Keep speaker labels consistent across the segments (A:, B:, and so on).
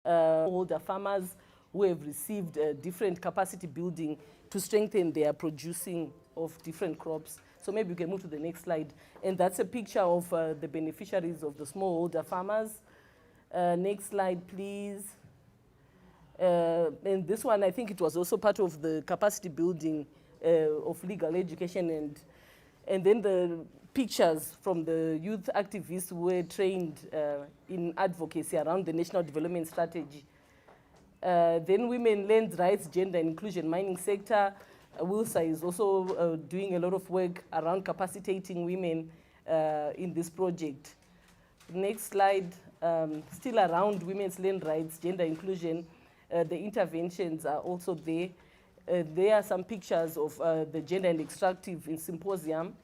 A: older farmers who have received different capacity building to strengthen their producing of different crops. So maybe we can move to the next slide. And that's a picture of the beneficiaries of the smallholder farmers. Next slide, please. And this one, I think it was also part of the capacity building of legal education, and then the pictures from the youth activists who were trained in advocacy around the National Development Strategy. Then women, land rights, gender inclusion, mining sector. WILSA is also doing a lot of work around capacitating women in this project. Next slide, still around women's land rights, gender inclusion, the interventions are also there. There are some pictures of the gender and extractive in symposium.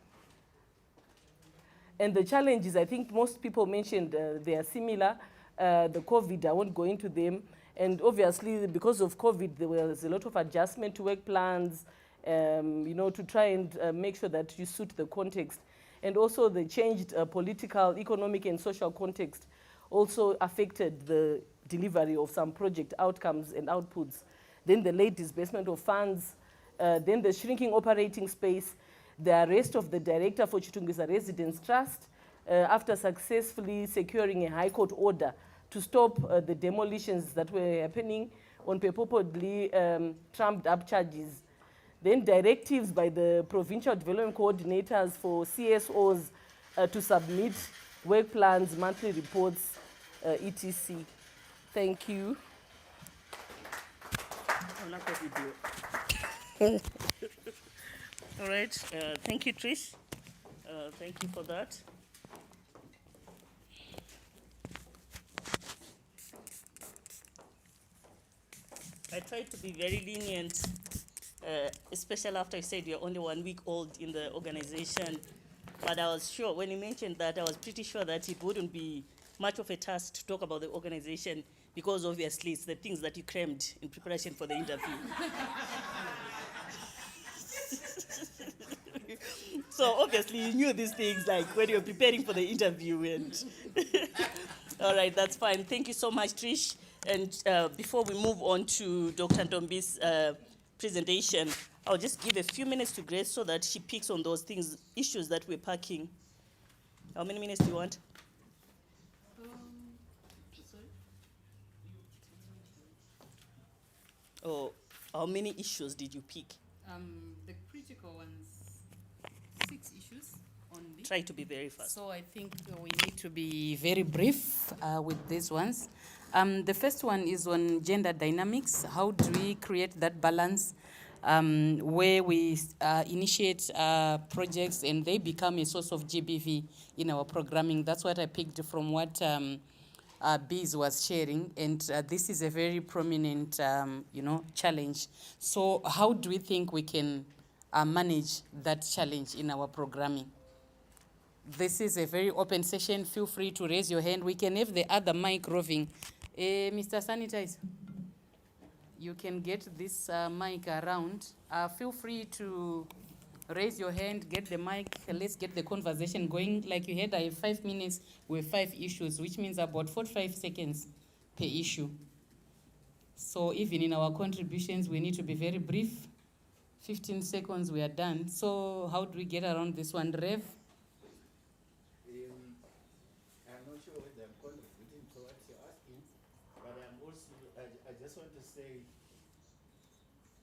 A: And the challenges, I think most people mentioned they are similar. The COVID, I won't go into them. And obviously, because of COVID, there was a lot of adjustment to work plans, to try and make sure that you suit the context. And also the changed political, economic, and social context also affected the delivery of some project outcomes and outputs. Then the late disbursement of funds, then the shrinking operating space, the arrest of the director for Chitungwiza Residence Trust after successfully securing a High Court order to stop the demolitions that were happening on purportedly trumped up charges. Then directives by the provincial development coordinators for CSOs to submit work plans, monthly reports, etc. Thank you.
B: All right, thank you, Trish. Thank you for that. I tried to be very lenient, especially after you said you're only 1 week old in the organization. But I was sure, when you mentioned that, I was pretty sure that it wouldn't be much of a task to talk about the organization, because obviously it's the things that you crammed in preparation for the interview. So obviously you knew these things like when you were preparing for the interview. And all right, that's fine. Thank you so much, Trish. And before we move on to Dr. Ntombi's presentation, I'll just give a few minutes to Grace so that she picks on those things, issues that we're packing. How many minutes do you want? Oh, how many issues did you pick?
C: The critical ones, 6 issues only.
B: Try to be very fast.
C: So I think we need to be very brief with these ones. The first one is on gender dynamics. How do we create that balance where we initiate projects and they become a source of GBV in our programming? That's what I picked from what Biz was sharing, and this is a very prominent, challenge. So how do we think we can manage that challenge in our programming? This is a very open session. Feel free to raise your hand. We can have the other mic roving. Mr. Sanitizer, you can get this mic around. Feel free to raise your hand, get the mic, let's get the conversation going. Like you had, I have 5 minutes with 5 issues, which means about 45 seconds per issue. So even in our contributions, we need to be very brief. 15 seconds, we are done. So how do we get around this one, Rev?
D: I'm not sure whether I'm contributing to what you're asking, but I just want to say,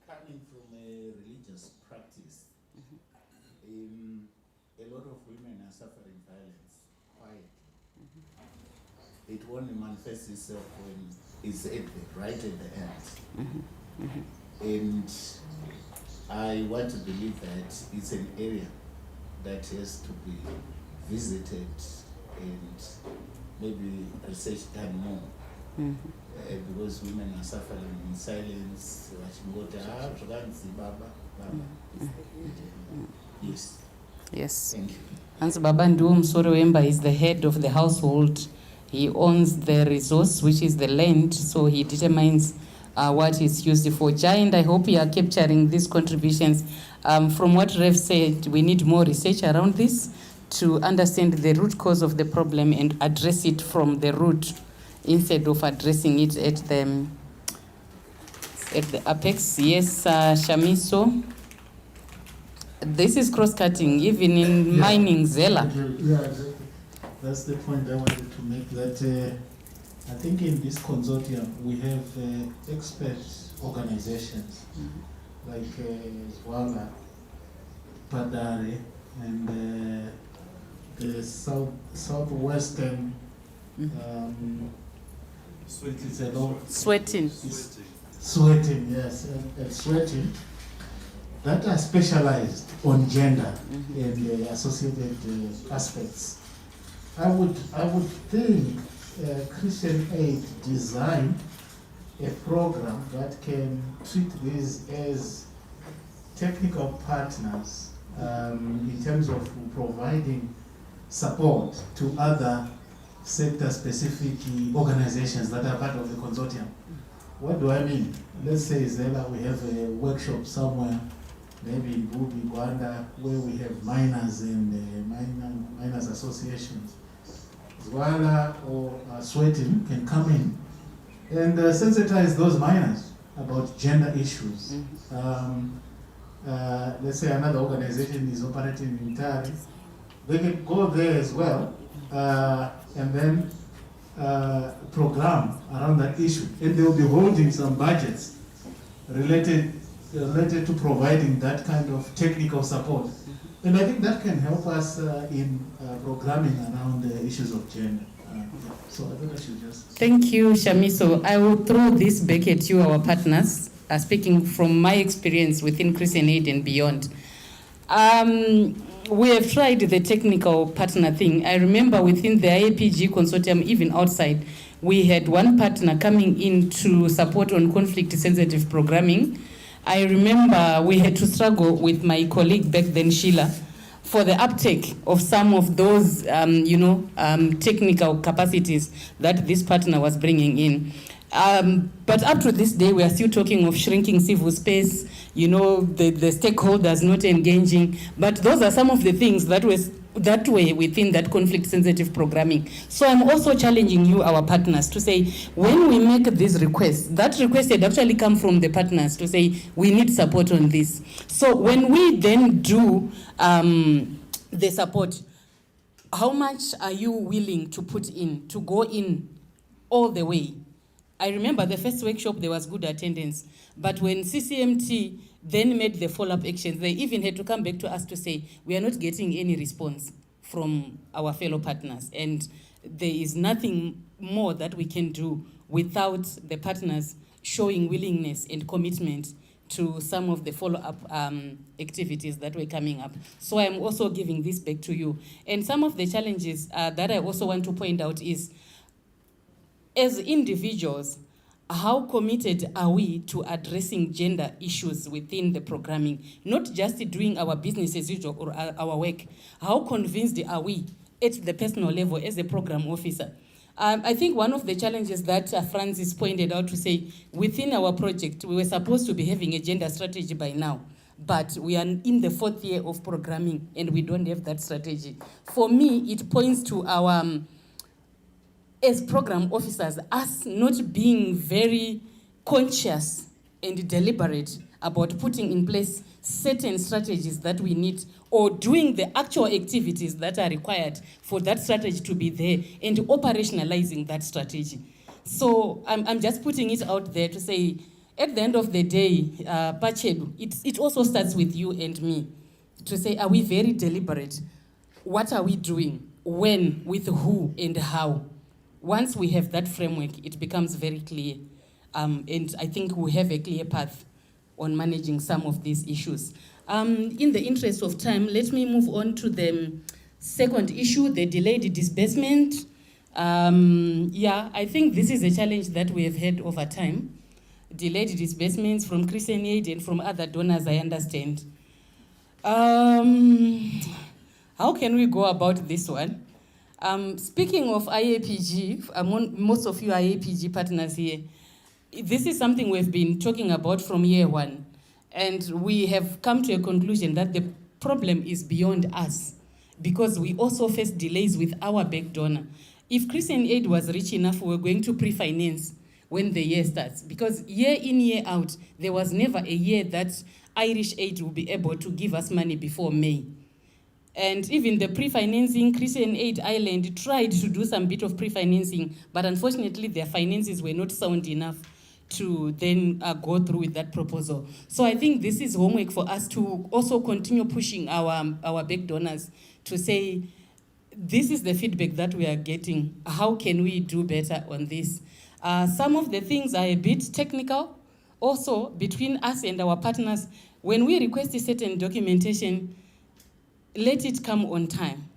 D: coming from a religious practice, a lot of women are suffering violence quietly. It only manifests itself when it's right at the end. And I want to believe that it's an area that has to be visited and maybe research done more. Because women are suffering in silence. Yes.
C: Yes.
D: Thank you.
C: Hans Baba Nduo Msoro Wemba is the head of the household. He owns the resource, which is the land, so he determines what is used for. Giant, I hope you are capturing these contributions. From what Rev said, we need more research around this to understand the root cause of the problem and address it from the root instead of addressing it at the apex. Yes, Shamiso. This is cross-cutting, even in mining, Zela.
D: Yeah, exactly. That's the point I wanted to make, that I think in this consortium we have expert organizations like Zwala, Padare, and the southwestern
C: Sweating.
D: Sweating, yes, and Sweating, that are specialized on gender and associated aspects. I would think Christian Aid design a program that can treat these as technical partners in terms of providing support to other sector-specific organizations that are part of the consortium. What do I mean? Let's say, Zela, we have a workshop somewhere, maybe in Bubi, Rwanda, where we have miners and miners associations. Zwala or Sweating can come in and sensitize those miners about gender issues. Let's say another organization is operating in Tari. They can go there as well and then program around that issue. And they'll be holding some budgets related to providing that kind of technical support. And I think that can help us in programming around the issues of gender. So I think I should just...
C: Thank you, Shamiso. I will throw this back at you, our partners, speaking from my experience within Christian Aid and beyond. We have tried the technical partner thing. I remember within the IAPG consortium, even outside, we had one partner coming in to support on conflict-sensitive programming. I remember we had to struggle with my colleague back then, Sheila, for the uptake of some of those, technical capacities that this partner was bringing in. But up to this day, we are still talking of shrinking civil space, the stakeholders not engaging. But those are some of the things that were within that conflict-sensitive programming. So I'm also challenging you, our partners, to say, when we make these requests, that request had actually come from the partners to say, we need support on this. So when we then do the support, how much are you willing to put in, to go in all the way? I remember the first workshop, there was good attendance. But when CCMT then made the follow-up actions, they even had to come back to us to say, we are not getting any response from our fellow partners. And there is nothing more that we can do without the partners showing willingness and commitment to some of the follow-up activities that were coming up. So I'm also giving this back to you. And some of the challenges that I also want to point out is, as individuals, how committed are we to addressing gender issues within the programming? Not just doing our business as usual or our work. How convinced are we at the personal level as a program officer? I think one of the challenges that Francis pointed out to say, within our project, we were supposed to be having a gender strategy by now, but we are in the 4th year of programming and we don't have that strategy. For me, it points to our... as program officers, us not being very conscious and deliberate about putting in place certain strategies that we need, or doing the actual activities that are required for that strategy to be there and operationalizing that strategy. So I'm just putting it out there to say, at the end of the day, Pachedu, it also starts with you and me to say, are we very deliberate? What are we doing? When, with who, and how? Once we have that framework, it becomes very clear. And I think we have a clear path on managing some of these issues. In the interest of time, let me move on to the second issue, the delayed disbursement. I think this is a challenge that we have had over time. Delayed disbursements from Christian Aid and from other donors, I understand. How can we go about this one? Speaking of IAPG, most of you are IAPG partners here. This is something we've been talking about from year one. And we have come to a conclusion that the problem is beyond us, because we also face delays with our back donor. if Christian Aid was rich enough, we were going to pre-finance when the year starts. Because year in, year out, there was never a year that Irish Aid will be able to give us money before May. And even the pre-financing, Christian Aid Ireland tried to do some bit of pre-financing, but unfortunately their finances were not sound enough to then go through with that proposal. So I think this is homework for us to also continue pushing our big donors to say, this is the feedback that we are getting. How can we do better on this? Some of the things are a bit technical. Also, between us and our partners, when we request a certain documentation, let it come on time.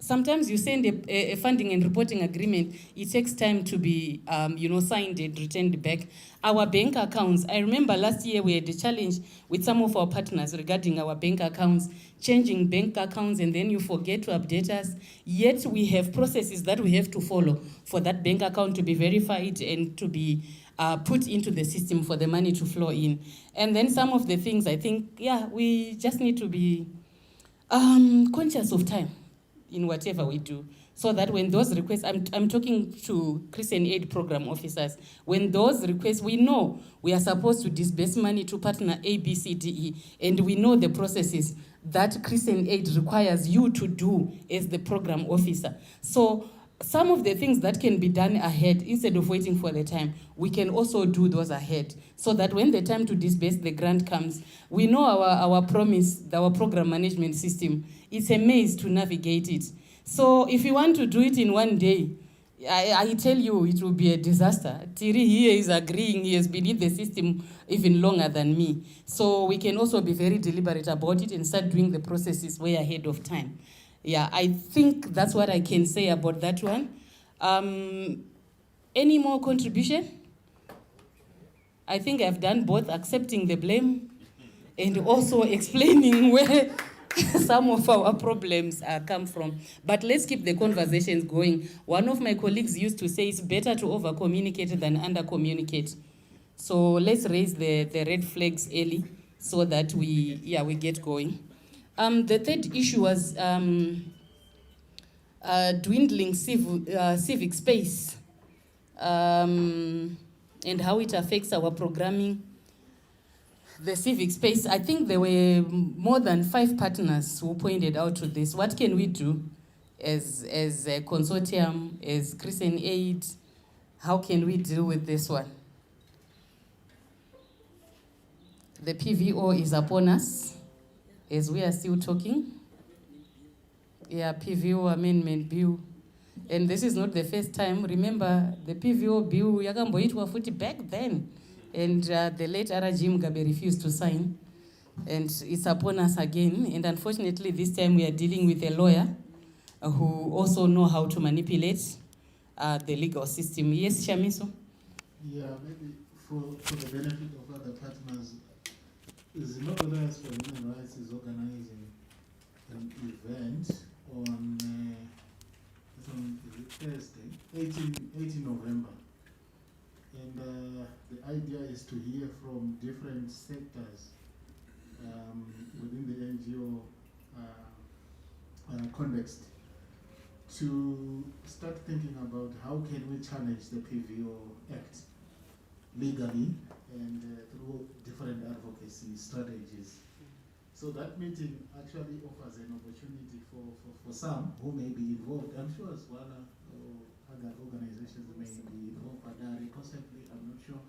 C: Sometimes you send a funding and reporting agreement, it takes time to be signed and returned back. Our bank accounts, I remember last year we had a challenge with some of our partners regarding our bank accounts, changing bank accounts, and then you forget to update us. Yet we have processes that we have to follow for that bank account to be verified and to be put into the system for the money to flow in. And then some of the things, I think, we just need to be conscious of time in whatever we do, so that when those requests, I'm talking to Christian Aid program officers, when those requests, we know we are supposed to disburse money to partner A, B, C, D, E, and we know the processes that Christian Aid requires you to do as the program officer. So some of the things that can be done ahead, instead of waiting for the time, we can also do those ahead, so that when the time to disburse the grant comes, we know our promise, our program management system, it's a maze to navigate it. So if you want to do it in one day, I tell you, it will be a disaster. Thierry here is agreeing, he has been in the system even longer than me. So we can also be very deliberate about it and start doing the processes way ahead of time. Yeah, I think that's what I can say about that one. Any more contribution? I think I've done both accepting the blame and also explaining where some of our problems come from. But let's keep the conversations going. One of my colleagues used to say it's better to over-communicate than under-communicate. So let's raise the red flags early so that we get going. The third issue was dwindling civic space and how it affects our programming. The civic space, I think there were more than 5 partners who pointed out to this. What can we do as a consortium, as Christian Aid? How can we deal with this one? The PVO is upon us as we are still talking. Yeah, PVO Amendment Bill. And this is not the first time. Remember, the PVO Bill, yakamboitwa futi back then. And the late RG Mugabe refused to sign. And it's upon us again. And unfortunately, this time we are dealing with a lawyer who also know how to manipulate the legal system. Yes, Shamiso?
E: Yeah, maybe for the benefit of other partners, the Nobel Alliance for Human Rights is organizing an event on Thursday, 18 November. And the idea is to hear from different sectors within the NGO context to start thinking about how can we challenge the PVO Act legally and through different advocacy strategies. So that meeting actually offers an opportunity for some who may be involved. I'm sure as well other organizations may be involved, but possibly, I'm not sure.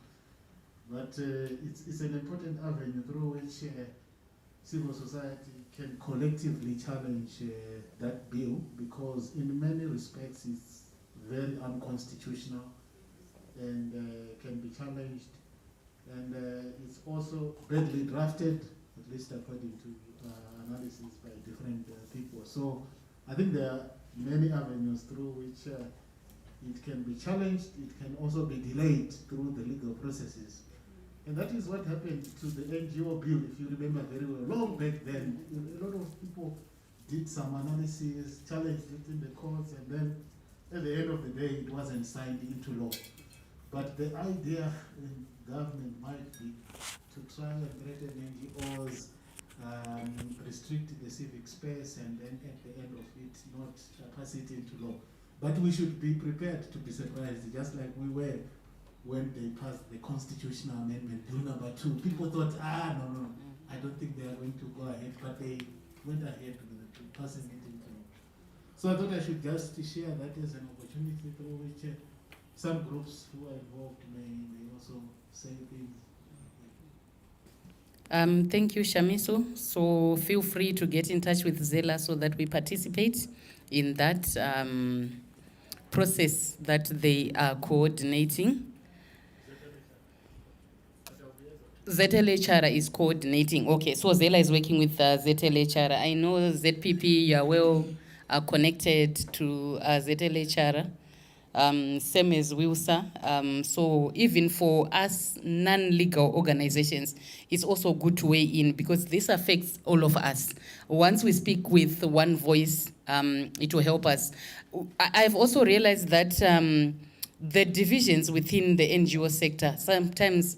E: But it's an important avenue through which civil society can collectively challenge that bill, because in many respects it's very unconstitutional and can be challenged. And it's also badly drafted, at least according to analysis by different people. So I think there are many avenues through which it can be challenged. It can also be delayed through the legal processes. And that is what happened to the NGO bill, if you remember very well. Long back then, a lot of people did some analysis, challenged it in the courts, and then at the end of the day, it wasn't signed into law. But the idea in government might be to try and threaten NGOs, restrict the civic space, and then at the end of it, not pass it into law. But we should be prepared to be surprised, just like we were when they passed the constitutional amendment, bill number 2. People thought, no, I don't think they are going to go ahead, but they went ahead with passing it into law. So I thought I should just share that as an opportunity through which some groups who are involved may also say things.
C: Thank you, Shamiso. So feel free to get in touch with Zela so that we participate in that process that they are coordinating. ZLHR is coordinating. Okay, so Zela is working with ZLHR. I know ZPP, you are well connected to ZLHR. Same as WILSA. So even for us non-legal organizations, it's also good to weigh in because this affects all of us. Once we speak with one voice, it will help us. I've also realized that the divisions within the NGO sector sometimes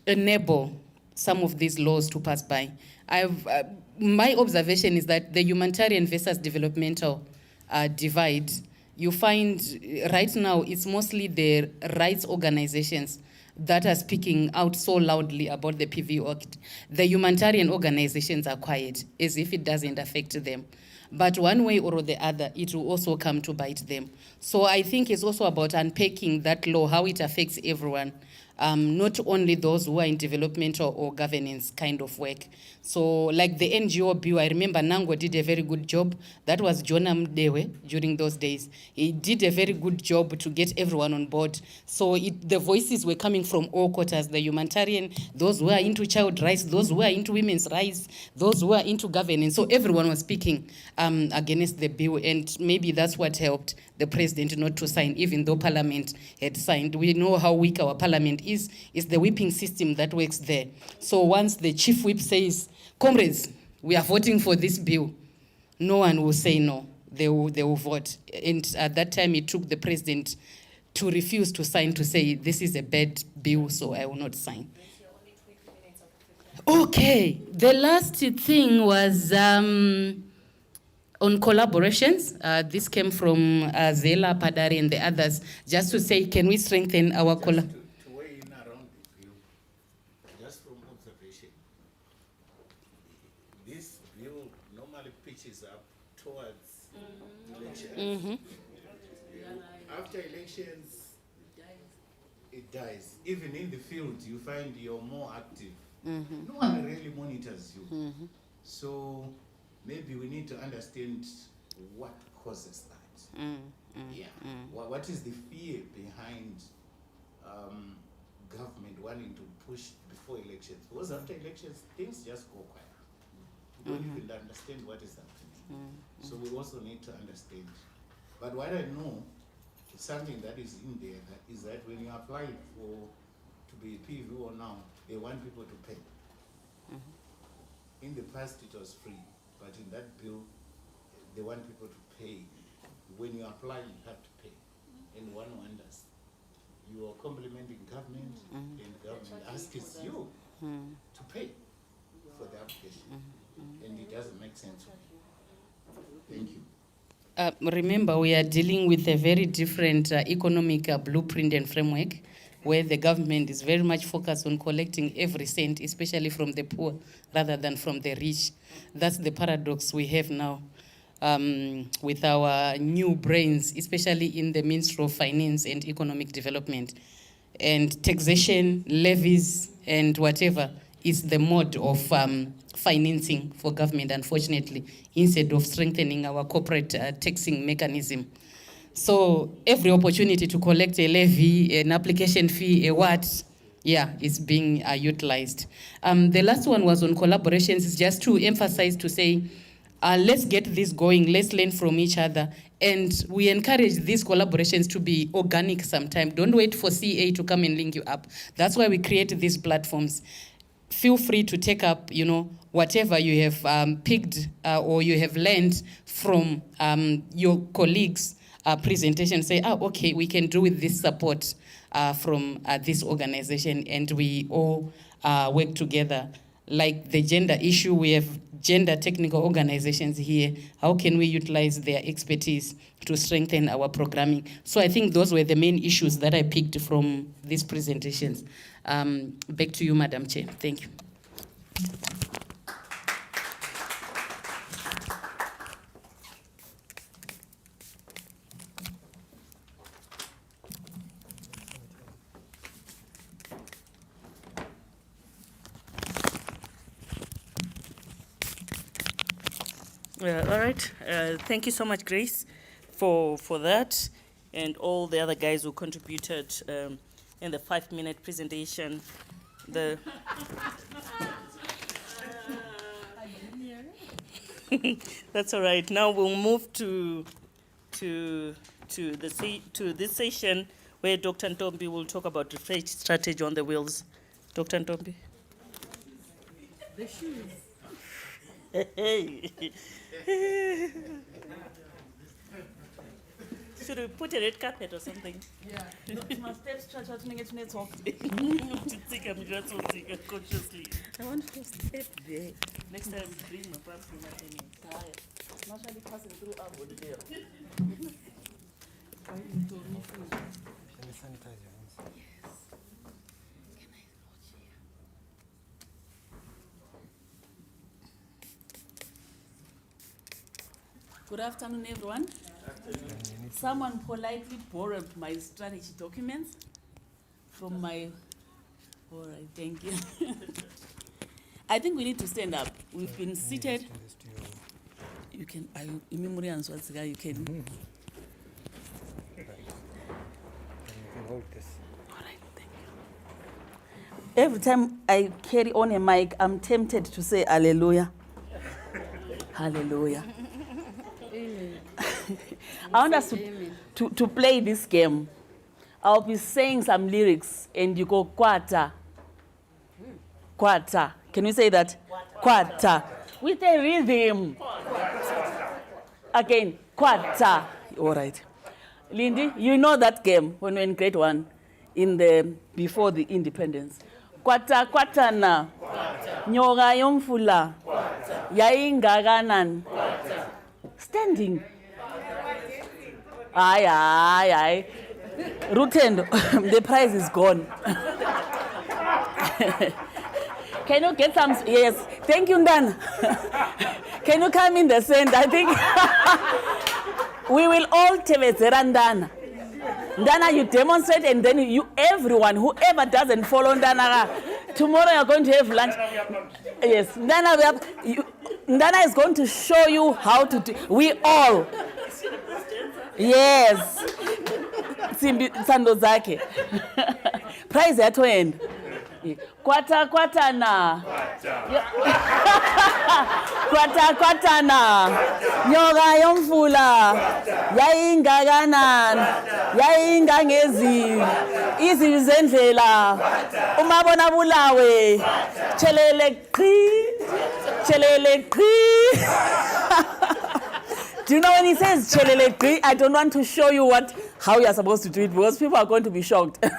C: enable some of these laws to pass by. My observation is that the humanitarian versus developmental divide, you find right now it's mostly the rights organizations that are speaking out so loudly about the PV Act. The humanitarian organizations are quiet, as if it doesn't affect them. But one way or the other, it will also come to bite them. So I think it's also about unpacking that law, how it affects everyone. Not only those who are in developmental or governance kind of work. So like the NGO bill, I remember Nango did a very good job. That was Jonah Mdewe during those days. He did a very good job to get everyone on board. So the voices were coming from all quarters, the humanitarian, those who are into child rights, those who are into women's rights, those who are into governance. So everyone was speaking against the bill, and maybe that's what helped the president not to sign, even though Parliament had signed. We know how weak our Parliament is. It's the whipping system that works there. So once the chief whip says, comrades, we are voting for this bill, no one will say no. They will vote. And at that time, it took the president to refuse to sign, to say, this is a bad bill, so I will not sign. Okay, the last thing was on collaborations. This came from Zela, Padari, and the others, just to say, can we strengthen our collaboration?
D: To weigh in around the bill, just from observation, this bill normally pitches up towards elections. After elections, it dies. Even in the field, you find you're more active. No one really monitors you. So maybe we need to understand what causes that. What is the fear behind government wanting to push before elections? Because after elections, things just go quiet. You don't even understand what is happening. So we also need to understand. But what I know, something that is in there, is that when you apply to be PVO now, they want people to pay. In the past, it was free. But in that bill, they want people to pay. When you apply, you have to pay. And one wonders, you are complimenting government, and government asks you to pay for the application. And it doesn't make sense. Thank you.
C: Remember, we are dealing with a very different economic blueprint and framework, where the government is very much focused on collecting every cent, especially from the poor, rather than from the rich. That's the paradox we have now with our new brains, especially in the Ministry of Finance and Economic Development. And taxation, levies, and whatever is the mode of financing for government, unfortunately, instead of strengthening our corporate taxing mechanism. So every opportunity to collect a levy, an application fee, a what, is being utilized. The last one was on collaborations. It's just to emphasize, to say, let's get this going, let's learn from each other. And we encourage these collaborations to be organic sometimes. Don't wait for CA to come and link you up. That's why we create these platforms. Feel free to take up, whatever you have picked or you have learned from your colleagues' presentation. Say, okay, we can do with this support from this organization, and we all work together like the gender issue, we have gender technical organizations here. How can we utilize their expertise to strengthen our programming? So I think those were the main issues that I picked from these presentations. Back to you, Madam Chair. Thank you.
B: All right. Thank you so much, Grace, for that, and all the other guys who contributed in the 5-minute presentation. That's all right. Now we'll move to this session where Dr. Ntombi will talk about refresh strategy on the wheels. Dr. Ntombi.
C: The shoes.
B: Hey. Should we put a red carpet or something?
C: Yeah.
B: Consciously.
C: I want to step there.
B: Next time, bring my pumpkin and
C: It's naturally passing through our body there.
F: Good afternoon, everyone. Someone politely borrowed my strategy documents from my. All right, thank you. I think we need to stand up. We've been seated. You can. Are you memory and what's guy? You can. All right, thank you. Every time I carry on a mic, I'm tempted to say Hallelujah. Hallelujah. I want us to play this game. I'll be saying some lyrics and you go kwata. Kwata. Can we say that? Kwata. With a rhythm. Again, kwata. All right. Lindy, you know that game when we were in grade 1 before the independence. Kwata kwata na. Nyoga yomfula. Yaingaganan. Standing. Aye. Rutendo, the prize is gone. Can you get some? Yes. Thank you, Ndana. Can you come in the center? I think we will all tevezera Ndana. Ndana, you demonstrate, and then everyone, whoever doesn't follow Ndana, tomorrow you're going to have lunch. Yes, Ndana is going to show you how to do. We all. Yes. Simbi sando zake. Prize at end. Kwata na. Kwata na. Nyoga yomfula. Yaingaganan. Yaingangezi. Izi zendlela. Umabona bulawe. Chelele kri. Do you know when he says chelele? I don't want to show you how you are supposed to do it because people are going to be shocked.
C: We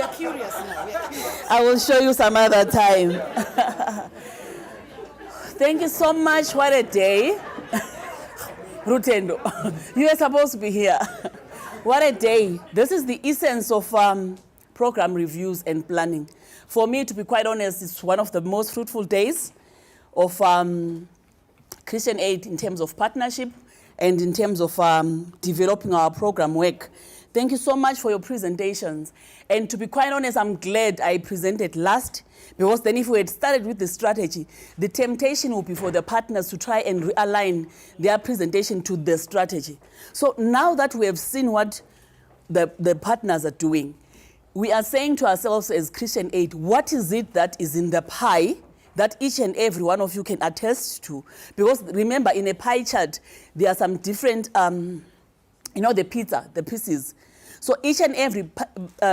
C: are curious now.
F: I will show you some other time. Thank you so much. What a day. Rutendo, you are supposed to be here. What a day. This is the essence of program reviews and planning. For me, to be quite honest, it's one of the most fruitful days of Christian Aid in terms of partnership and in terms of developing our program work. Thank you so much for your presentations. And to be quite honest, I'm glad I presented last, because then if we had started with the strategy, the temptation would be for the partners to try and realign their presentation to the strategy. So now that we have seen what the partners are doing, we are saying to ourselves as Christian Aid, what is it that is in the pie that each and every one of you can attest to? Because remember, in a pie chart, there are some different, the pieces. So each and every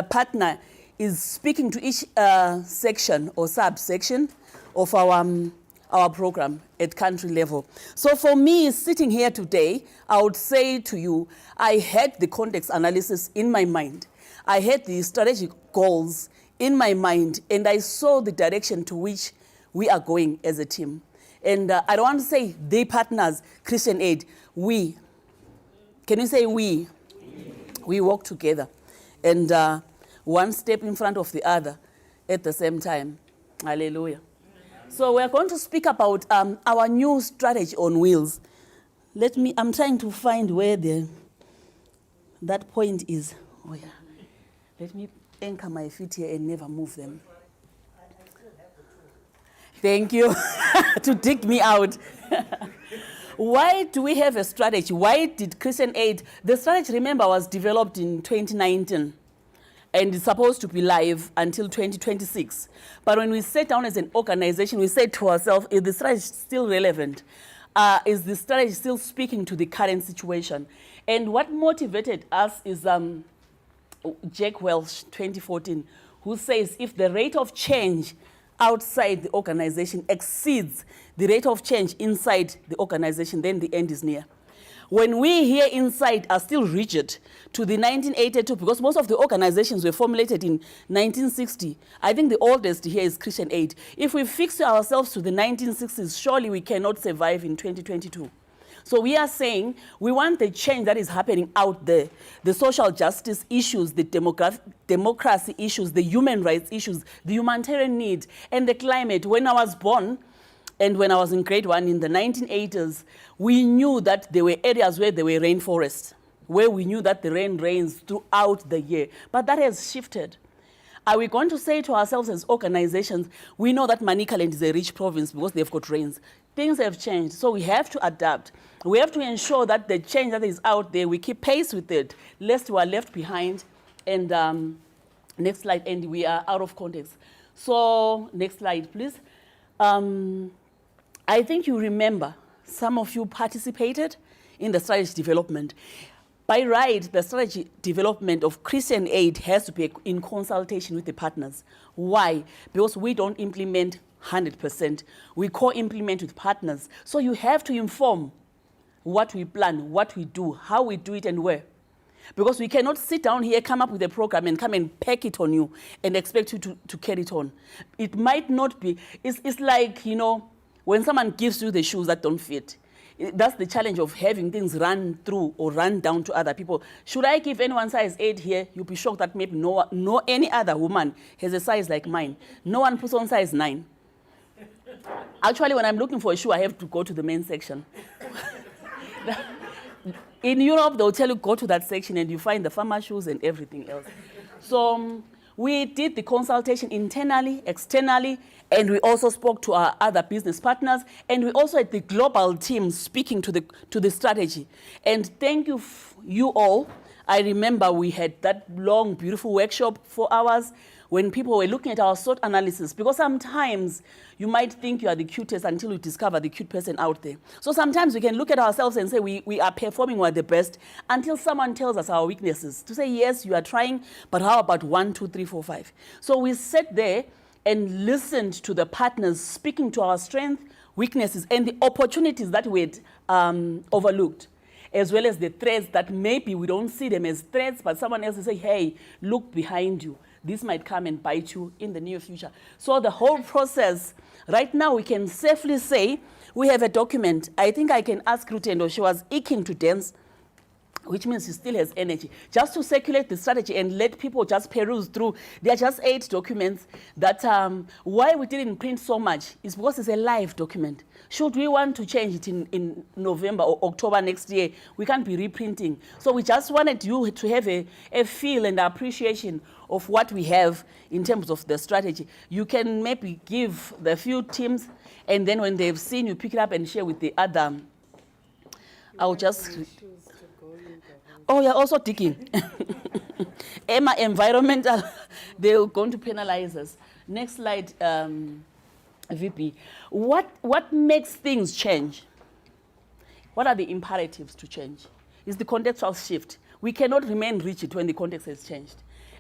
F: partner is speaking to each section or subsection of our program at country level. So for me, sitting here today, I would say to you, I had the context analysis in my mind. I had the strategic goals in my mind, and I saw the direction to which we are going as a team. And I don't want to say they partners, Christian Aid, we. Can you say we? We work together. And one step in front of the other at the same time. Hallelujah. So we're going to speak about our new strategy on wheels. I'm trying to find where that point is. Oh yeah. Let me anchor my feet here and never move them. Thank you to dig me out. Why do we have a strategy? Why did Christian Aid, the strategy, remember, was developed in 2019 and it's supposed to be live until 2026. But when we sat down as an organization, we said to ourselves, is the strategy still relevant? Is the strategy still speaking to the current situation? And what motivated us is Jack Welch, 2014, who says if the rate of change outside the organization exceeds the rate of change inside the organization, then the end is near. When we here inside are still rigid to the 1982, because most of the organizations were formulated in 1960, I think the oldest here is Christian Aid. If we fix ourselves to the 1960s, surely we cannot survive in 2022. So we are saying we want the change that is happening out there, the social justice issues, the democracy issues, the human rights issues, the humanitarian need, and the climate. When I was born and when I was in grade 1 in the 1980s, we knew that there were areas where there were rainforests, where we knew that the rain rains throughout the year. But that has shifted. Are we going to say to ourselves as organizations, we know that Manicaland is a rich province because they've got rains. Things have changed, so we have to adapt. We have to ensure that the change that is out there, we keep pace with it, lest we are left behind. And next slide, and we are out of context. So next slide, please. I think you remember, some of you participated in the strategy development. By right, the strategy development of Christian Aid has to be in consultation with the partners. Why? Because we don't implement 100%. We co-implement with partners. So you have to inform what we plan, what we do, how we do it, and where. Because we cannot sit down here, come up with a program, and come and pack it on you and expect you to carry it on. It might not be. It's like, you know, when someone gives you the shoes that don't fit. That's the challenge of having things run through or run down to other people. Should I give anyone size 8 here, you'll be shocked that maybe no any other woman has a size like mine. No one puts on size 9. Actually, when I'm looking for a shoe, I have to go to the men's section. In Europe, they'll tell you, go to that section and you find the farmer shoes and everything else. So we did the consultation internally, externally, and we also spoke to our other business partners, and we also had the global team speaking to the strategy. And thank you, you all. I remember we had that long, beautiful workshop, 4 hours, when people were looking at our SWOT analysis, because sometimes you might think you are the cutest until you discover the cute person out there. So sometimes we can look at ourselves and say we are performing, we're the best, until someone tells us our weaknesses. To say, yes, you are trying, but how about 1, 2, 3, 4, 5? So we sat there and listened to the partners speaking to our strengths, weaknesses, and the opportunities that we had overlooked, as well as the threats that maybe we don't see them as threats, but someone else will say, hey, look behind you. This might come and bite you in the near future. So the whole process, right now we can safely say we have a document. I think I can ask Rutendo, she was aching to dance, which means she still has energy, just to circulate the strategy and let people just peruse through. There are just 8 documents that why we didn't print so much is because it's a live document. Should we want to change it in November or October next year, we can't be reprinting. So we just wanted you to have a feel and appreciation of what we have in terms of the strategy. You can maybe give the few teams, and then when they've seen, you pick it up and share with the other. I'll just... Oh, you're also digging. Emma, environmental, they're going to penalize us. Next slide, VP. What makes things change? What are the imperatives to change? It's the contextual shift. We cannot remain rigid when the context has changed.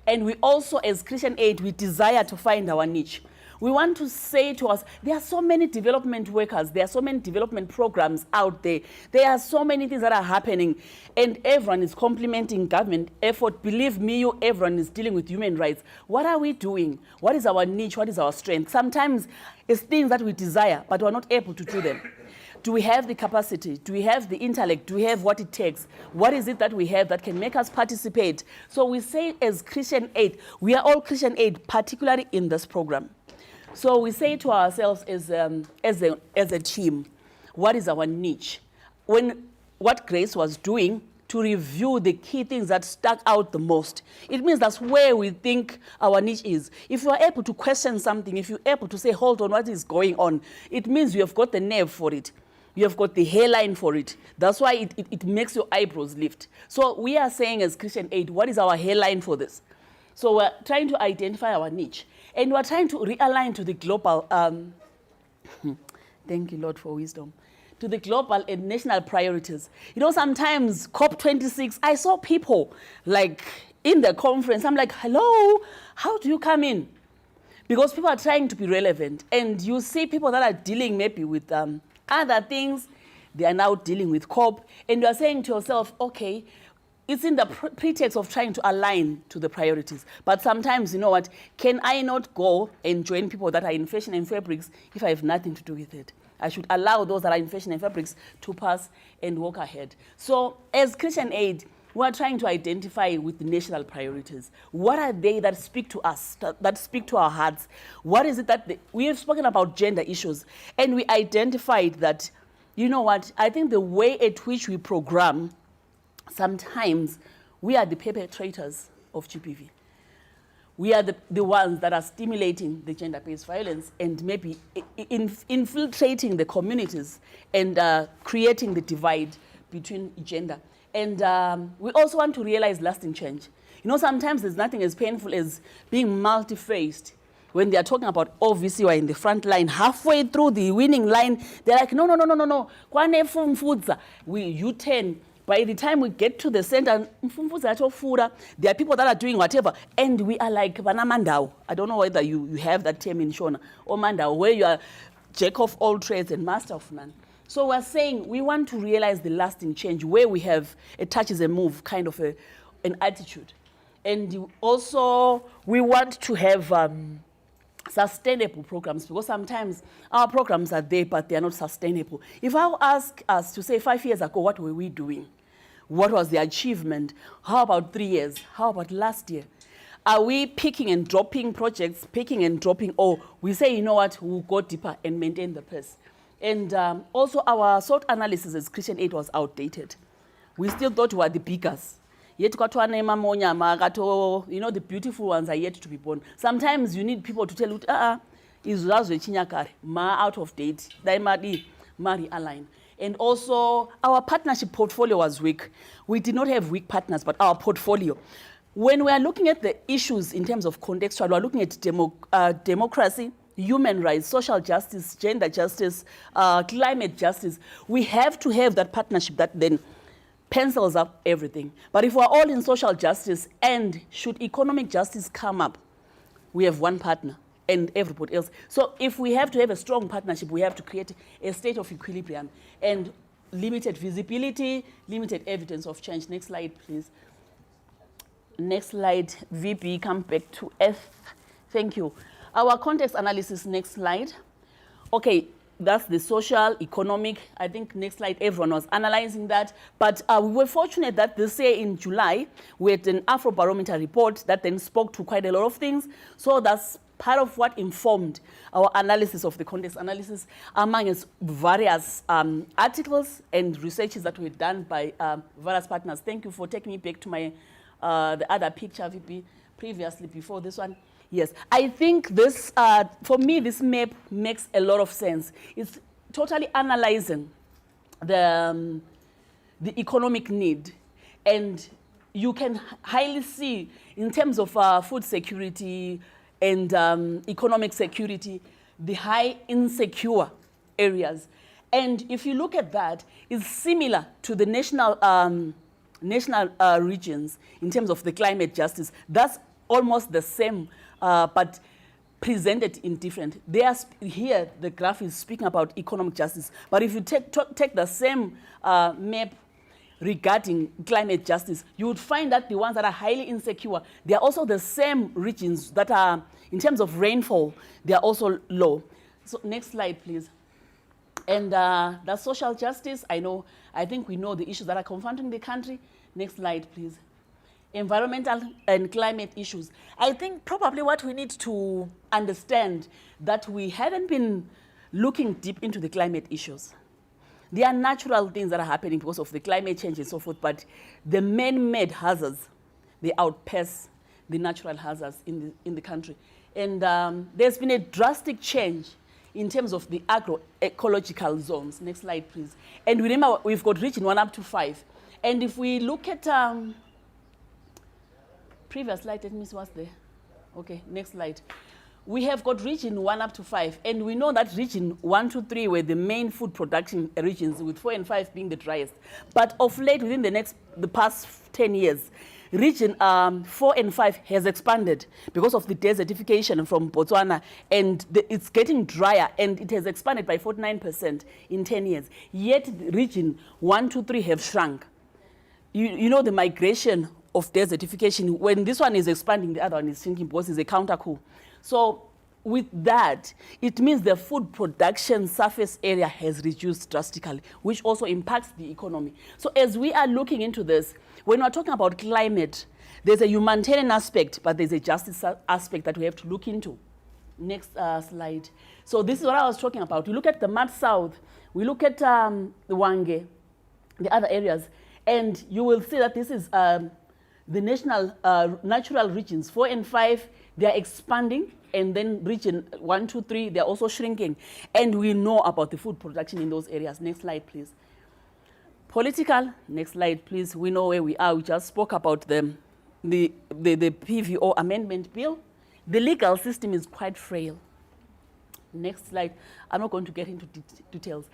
F: And we also, as Christian Aid, we desire to find our niche. We want to say to us, there are so many development workers, there are so many development programs out there, there are so many things that are happening, and everyone is complimenting government effort. Believe me, everyone is dealing with human rights. What are we doing? What is our niche? What is our strength? Sometimes it's things that we desire, but we're not able to do them. Do we have the capacity? Do we have the intellect? Do we have what it takes? What is it that we have that can make us participate? So we say as Christian Aid, we are all Christian Aid, particularly in this program. So we say to ourselves as a team, what is our niche? What Grace was doing to review the key things that stuck out the most, it means that's where we think our niche is. If you are able to question something, if you're able to say, hold on, what is going on, it means you have got the nerve for it. You have got the hairline for it. That's why it makes your eyebrows lift. So we are saying as Christian Aid, what is our hairline for this? So we're trying to identify our niche. And we're trying to realign to the global, thank you, Lord, for wisdom, to the global and national priorities. You know, sometimes COP26, I saw people like in the conference, I'm like, hello, how do you come in? Because people are trying to be relevant. And you see people that are dealing maybe with other things, they are now dealing with COP, and you are saying to yourself, okay, it's in the pretext of trying to align to the priorities. But sometimes, you know what, can I not go and join people that are in fashion and fabrics if I have nothing to do with it? I should allow those that are in fashion and fabrics to pass and walk ahead. So as Christian Aid, we are trying to identify with the national priorities. What are they that speak to us, that speak to our hearts? What is it that we have spoken about gender issues, and we identified that, you know what, I think the way at which we program, sometimes we are the perpetrators of GBV. We are the ones that are stimulating the gender-based violence and maybe infiltrating the communities and creating the divide between gender. And we also want to realize lasting change. You know, sometimes there's nothing as painful as being multi-faced. When they are talking about obviously you are in the front line, halfway through the winning line, they're like, no. You turn. By the time we get to the center, there are people that are doing whatever, and we are like, Mandao. I don't know whether you have that term in Shona, or Mandao, where you are jack of all trades and master of none. So we're saying we want to realize the lasting change where we have a touch is a move kind of an attitude. And also we want to have sustainable programs, because sometimes our programs are there, but they are not sustainable. If I ask us to say 5 years ago, what were we doing? What was the achievement? How about 3 years? How about last year? Are we picking and dropping projects, or we say, you know what, we'll go deeper and maintain the pace? And also our SWOT analysis as Christian Aid was outdated. We still thought we were the biggest. Yet, you know, the beautiful ones are yet to be born. Sometimes you need people to tell you, out of date, realign. And also, our partnership portfolio was weak. We did not have weak partners, but our portfolio. When we are looking at the issues in terms of contextual, we are looking at democracy, human rights, social justice, gender justice, climate justice. We have to have that partnership that then pencils up everything. But if we're all in social justice, and should economic justice come up, we have one partner and everybody else. So if we have to have a strong partnership, we have to create a state of equilibrium and limited visibility, limited evidence of change. Next slide, please. Next slide, VP, come back to F. Thank you. Our context analysis, next slide. Okay, that's the social, economic. I think next slide, everyone was analyzing that. But we were fortunate that this year in July, we had an Afrobarometer report that then spoke to quite a lot of things. So that's part of what informed our analysis of the context analysis, among various articles and researches that were done by various partners. Thank you for taking me back to my the other picture, VP, previously before this one. Yes, I think this, for me, this map makes a lot of sense. It's totally analyzing the economic need, and you can highly see in terms of food security and economic security, the high insecure areas. And if you look at that, it's similar to the national regions in terms of the climate justice. That's almost the same, but presented in different. Here, the graph is speaking about economic justice. But if you take the same map regarding climate justice, you would find that the ones that are highly insecure, they are also the same regions that are, in terms of rainfall, they are also low. So next slide, please. And that's social justice. I think we know the issues that are confronting the country. Next slide, please. Environmental and climate issues. I think probably what we need to understand that we haven't been looking deep into the climate issues. There are natural things that are happening because of the climate change and so forth, but the man-made hazards, they outpace the natural hazards in the country. And there's been a drastic change in terms of the agroecological zones. Next slide, please. And remember, we've got region 1 up to 5. And if we look at, previous slide, let me see what's there. Okay, next slide. We have got region 1 up to 5, and we know that region 1 to 3 were the main food production regions, with 4 and 5 being the driest. But of late, within the past 10 years, region 4 and 5 has expanded because of the desertification from Botswana, and it's getting drier, and it has expanded by 49% in 10 years. Yet region 1 to 3 have shrunk. You know the migration of desertification. When this one is expanding, the other one is shrinking because it's a counter coup. So with that, it means the food production surface area has reduced drastically, which also impacts the economy. So as we are looking into this, when we're talking about climate, there's a humanitarian aspect, but there's a justice aspect that we have to look into. Next slide. So this is what I was talking about. We look at the Mad South, we look at the Hwange, the other areas, and you will see that this is the national natural regions 4 and 5. They are expanding, and then region 1, 2, 3, they're also shrinking. And we know about the food production in those areas. Next slide, please. Political, next slide, please. We know where we are. We just spoke about the PVO amendment bill. The legal system is quite frail. Next slide. I'm not going to get into details.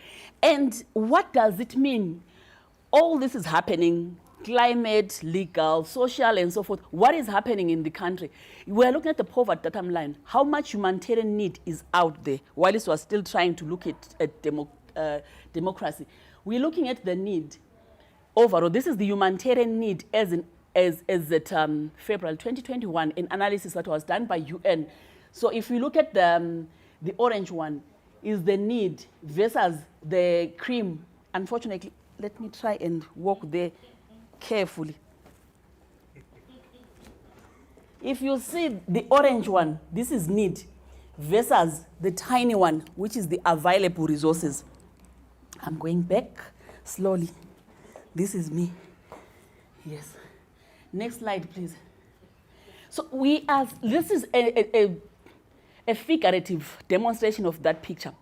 F: And what does it mean? All this is happening. Climate, legal, social, and so forth. What is happening in the country? We're looking at the poverty data line. How much humanitarian need is out there? While we're still trying to look at democracy, we're looking at the need overall. This is the humanitarian need as at February 2021, an analysis that was done by UN. So if you look at the orange one, is the need versus the cream. Unfortunately, let me try and walk there carefully. If you see the orange one, this is need, versus the tiny one, which is the available resources. I'm going back slowly. This is me. Yes. Next slide, please. So this is a figurative demonstration of that picture.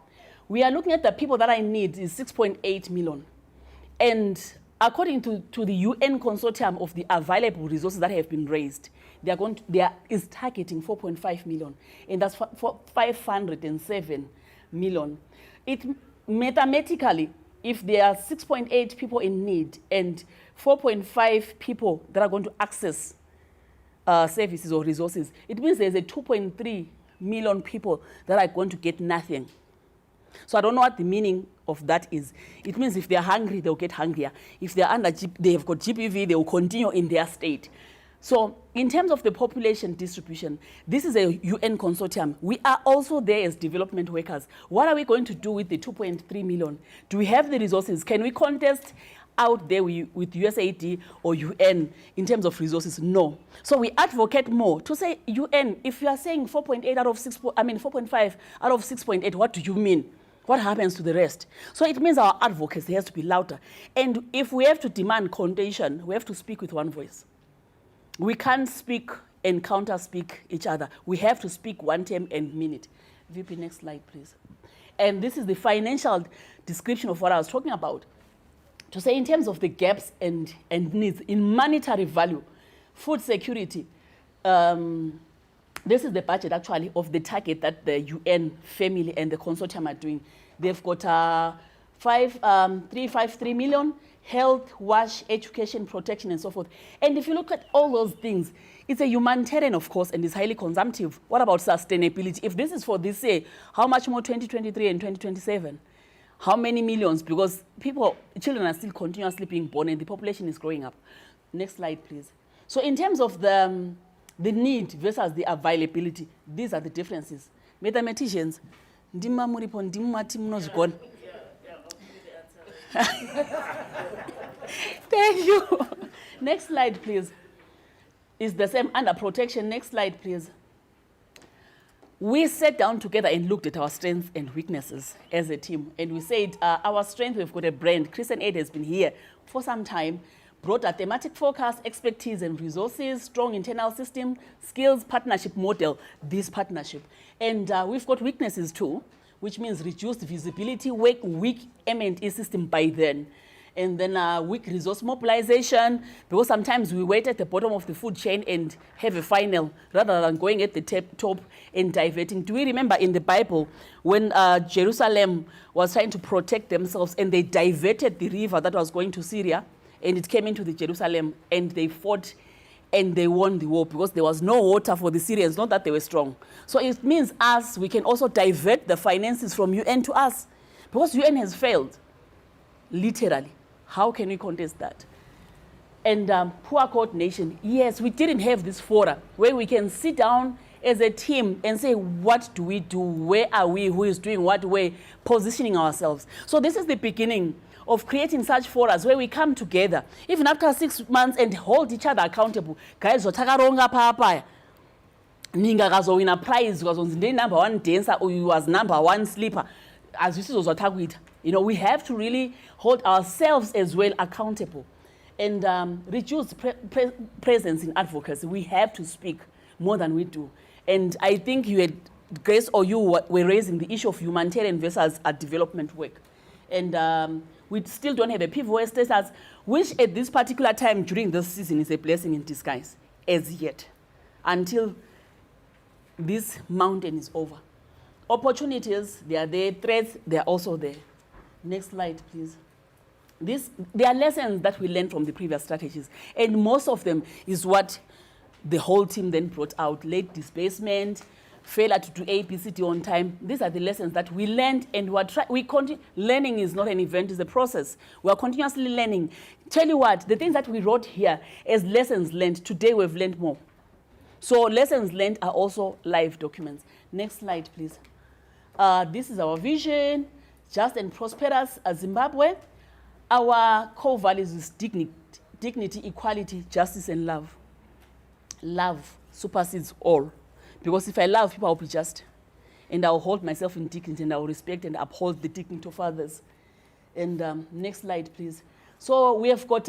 F: We are looking at the people that I need is 6.8 million. And according to the UN consortium of the available resources that have been raised, is targeting 4.5 million, and that's 507 million. It mathematically, if there are 6.8 people in need and 4.5 people that are going to access services or resources, it means there's a 2.3 million people that are going to get nothing. So I don't know what the meaning of that is. It means if they're hungry, they'll get hungrier. If they're they have got GBV, they will continue in their state. So in terms of the population distribution, this is a UN consortium. We are also there as development workers. What are we going to do with the 2.3 million? Do we have the resources? Can we contest out there with USAID or UN in terms of resources? No. So we advocate more to say, UN, if you are saying 4.8 out of 4.5 out of 6.8, what do you mean? What happens to the rest? So it means our advocacy has to be louder. And if we have to demand contention, we have to speak with one voice. We can't speak and counter-speak each other. We have to speak one term and mean it. VP, next slide, please. And this is the financial description of what I was talking about. To say in terms of the gaps and needs in monetary value, food security, this is the budget actually of the target that the UN family and the consortium are doing. They've got 353 million, health, wash, education, protection, and so forth. And if you look at all those things, it's a humanitarian, of course, and it's highly consumptive. What about sustainability? If this is for this year, how much more 2023 and 2027? How many millions? Because children are still continuously being born and the population is growing up. Next slide, please. So in terms of the need versus the availability, these are the differences. Mathematicians, ndima muripo ndimati munozvikona. Thank you. Next slide, please. Is the same under protection. Next slide, please. We sat down together and looked at our strengths and weaknesses as a team. And we said, our strength, we've got a brand. Christian Aid has been here for some time, brought a thematic focus, expertise and resources, strong internal system, skills, partnership model, this partnership. And we've got weaknesses too, which means reduced visibility, weak M&E system by then. And then weak resource mobilization, because sometimes we wait at the bottom of the food chain and have a final, rather than going at the top and diverting. Do we remember in the Bible when Jerusalem was trying to protect themselves and they diverted the river that was going to Syria, and it came into the Jerusalem, and they fought and they won the war because there was no water for the Syrians, not that they were strong. So it means us, we can also divert the finances from UN to us, because UN has failed, literally. How can we contest that? And poor coordination. Yes, we didn't have this forum where we can sit down as a team and say, what do we do? Where are we? Who is doing what way? Positioning ourselves. So this is the beginning of creating such forums where we come together, even after 6 months, and hold each other accountable. Guys, zotakaronga papa. Ninga kazowina prize because ndine number 1 dancer or you was number 1 sleeper. As you see, we have to really hold ourselves as well accountable and reduce presence in advocacy. We have to speak more than we do. And I think you had, Grace, or you were raising the issue of humanitarian versus development work. And we still don't have a PVOS status, which at this particular time during this season is a blessing in disguise, as yet, until this mountain is over. Opportunities, they are there. Threats, they are also there. Next slide, please. There are lessons that we learned from the previous strategies, and most of them is what the whole team then brought out. Late displacement, failure to do ABCD on time. These are the lessons that we learned, and learning is not an event, it's a process. We are continuously learning. Tell you what, the things that we wrote here as lessons learned, today we've learned more. So lessons learned are also live documents. Next slide, please. This is our vision, just and prosperous Zimbabwe. Our core values is dignity, equality, justice, and love. Love supersedes all. Because if I love people, I'll be just. And I'll hold myself in dignity, and I'll respect and uphold the dignity of others. And next slide, please. So we have got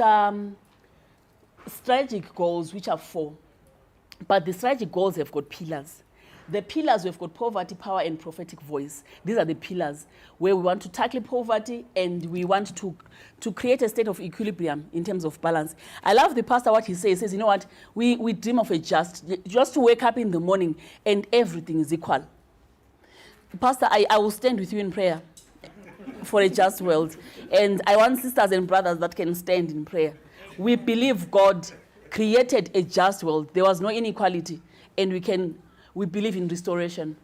F: strategic goals, which are 4. But the strategic goals have got pillars. The pillars, we've got poverty, power, and prophetic voice. These are the pillars where we want to tackle poverty and we want to create a state of equilibrium in terms of balance. I love the pastor, what he says. He says, you know what, we dream of a just to wake up in the morning and everything is equal. Pastor, I will stand with you in prayer for a just world. And I want sisters and brothers that can stand in prayer. We believe God created a just world. There was no inequality, and we believe in restoration.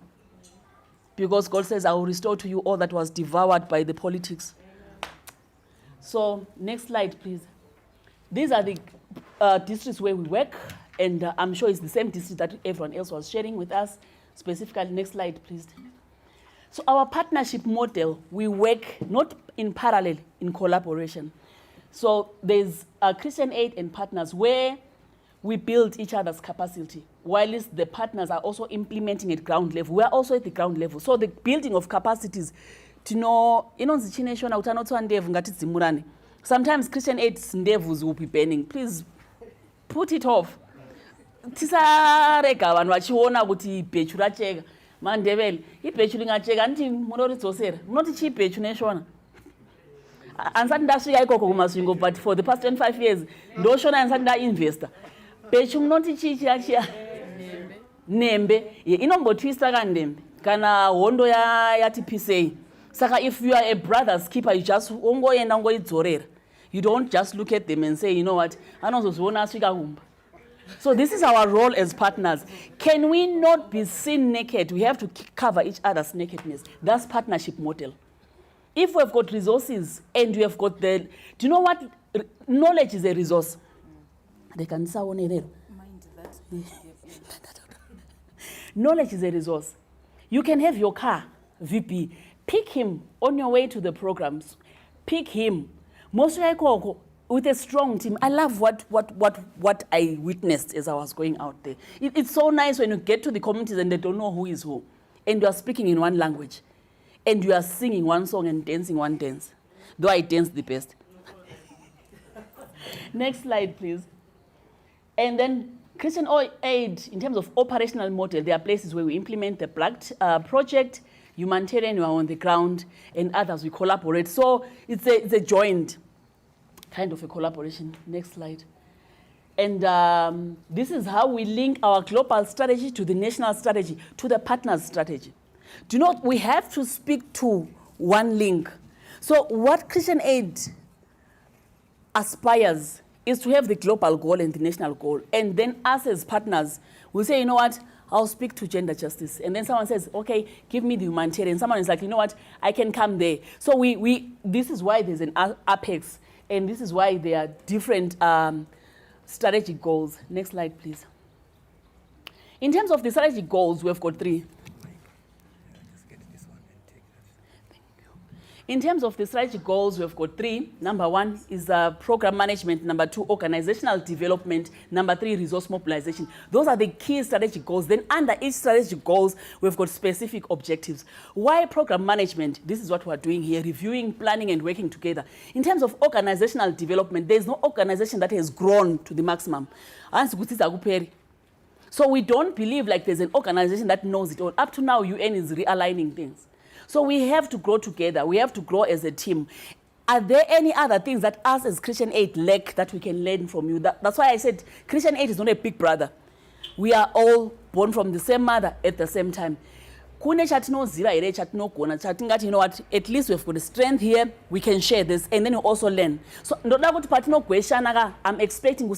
F: Because God says, I will restore to you all that was devoured by the politics. So, next slide, please. These are the districts where we work, and I'm sure it's the same district that everyone else was sharing with us. Specifically, next slide, please. So our partnership model, we work not in parallel, in collaboration. So there's Christian Aid and partners where we build each other's capacity, while the partners are also implementing at ground level. We are also at the ground level. So the building of capacities, to know, sometimes Christian Aid's endeavors will be burning. Please put it off. Tisarega vanhu vachiona kuti ibhechu racheka mandevele ibhechu ringacheka anditi munoridzosera munoti chii bhechu neshona andisati ndasvika ikoko kumasvingo, but for the past 25 years ndoshona andisati ndainvesta bhechu munoti chii chiachiya nembe inombotwisa kanembe kana hondo yati pisei Saka, if you are a brother's keeper, you just you don't just look at them and say, you know what, so this is our role as partners. Can we not be seen naked? We have to cover each other's nakedness. That's partnership model. If we've got resources and we have got the, do you know what? Knowledge is a resource. They can say,
C: Mind that.
F: knowledge is a resource. You can have your car, VP, pick him on your way to the programs. Pick him. Most with a strong team. I love what I witnessed as I was going out there. It's so nice when you get to the communities and they don't know who is who. And you are speaking in one language. And you are singing one song and dancing one dance. Though I dance the best. Next slide, please. And then Christian Aid, in terms of operational model, there are places where we implement the plugged project, humanitarian, we are on the ground, and others we collaborate. So it's a joint kind of a collaboration. Next slide. And this is how we link our global strategy to the national strategy, to the partners strategy. Do you know, we have to speak to one link. So what Christian Aid aspires is to have the global goal and the national goal. And then us as partners will say, you know what, I'll speak to gender justice. And then someone says, okay, give me the humanitarian. Someone is like, you know what, I can come there. So this is why there's an apex. And this is why there are different strategic goals. Next slide, please. In terms of the strategic goals, we've got 3. In terms of the strategic goals, we've got 3. Number 1 is program management. Number 2, organizational development. Number 3, resource mobilization. Those are the key strategic goals. Then under each strategic goals, we've got specific objectives. Why program management? This is what we're doing here, reviewing, planning, and working together. In terms of organizational development, there's no organization that has grown to the maximum. So we don't believe like there's an organization that knows it all. Up to now, UN is realigning things. So we have to grow together. We have to grow as a team. Are there any other things that us as Christian Aid lack that we can learn from you? That's why I said Christian Aid is not a big brother. We are all born from the same mother at the same time. You know what, at least we've got the strength here, we can share this, and then you also learn. So I'm expecting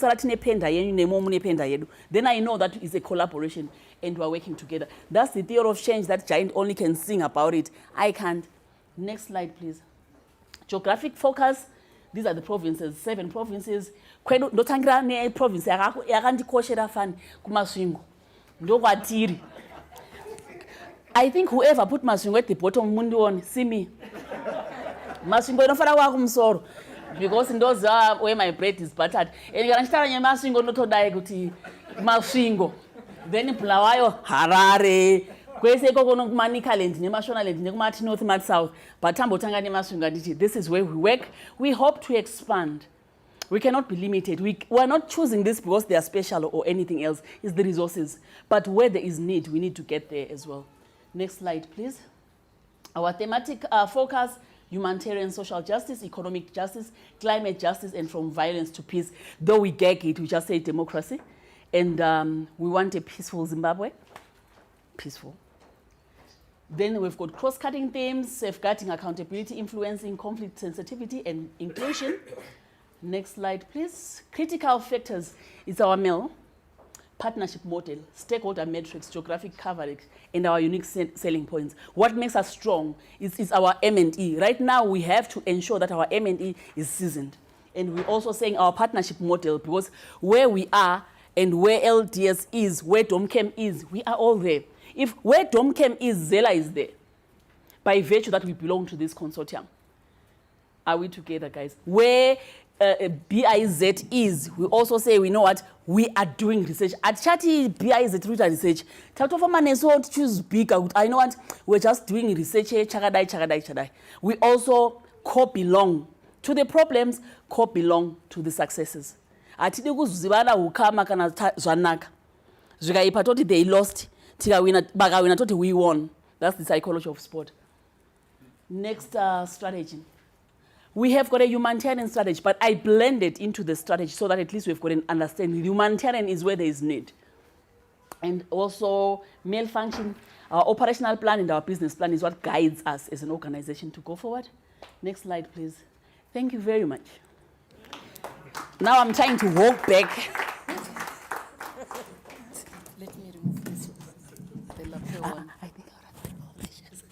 F: then I know that it's a collaboration and we're working together. That's the theory of change that Giant only can sing about it. I can't. Next slide, please. Geographic focus. These are the provinces, 7 provinces. Province I think whoever put Masvingo at the bottom, Munduon, see me. Masvingo no fara waku msoro. Because in those where my bread is buttered. And you understand Masvingo no to die guti Masvingo. Then Pulawayo, Harare. Kwese koko no Manika land, Nemashona land, Nemati North, Mat South. But Tambo Tanga Masvingo, this is where we work. We hope to expand. We cannot be limited. We are not choosing this because they are special or anything else. It's the resources. But where there is need, we need to get there as well. Next slide, please. Our thematic focus, humanitarian social justice, economic justice, climate justice, and from violence to peace. Though we gag it, we just say democracy. And we want a peaceful Zimbabwe. Peaceful. Then we've got cross-cutting themes, safeguarding accountability, influencing conflict sensitivity, and inclusion. Next slide, please. Critical factors is our MIL, partnership model, stakeholder metrics, geographic coverage, and our unique selling points. What makes us strong is our M&E. Right now, we have to ensure that our M&E is seasoned. And we're also saying our partnership model, because where we are and where LDS is, where DomChem is, we are all there. If where DomChem is, Zela is there, by virtue that we belong to this consortium. Are we together, guys? Where BIZ is, we also say, we know what, we are doing research. At Chati BIZ research, choose bigger. I know what, we're just doing research here, chakadai. We also co-belong to the problems, co-belong to the successes. Atidi kuzibala ukama kana zvanaka. Zvikaipa toti they lost, bagawina toti we won. That's the psychology of sport. Next strategy. We have got a humanitarian strategy, but I blend it into the strategy so that at least we've got an understanding. The humanitarian is where there is need. And also male function, our operational plan and our business plan is what guides us as an organization to go forward. Next slide, please. Thank you very much. Now I'm trying to walk back.
C: Let me remove this, the lapel one.
F: I think I'll have all the shares.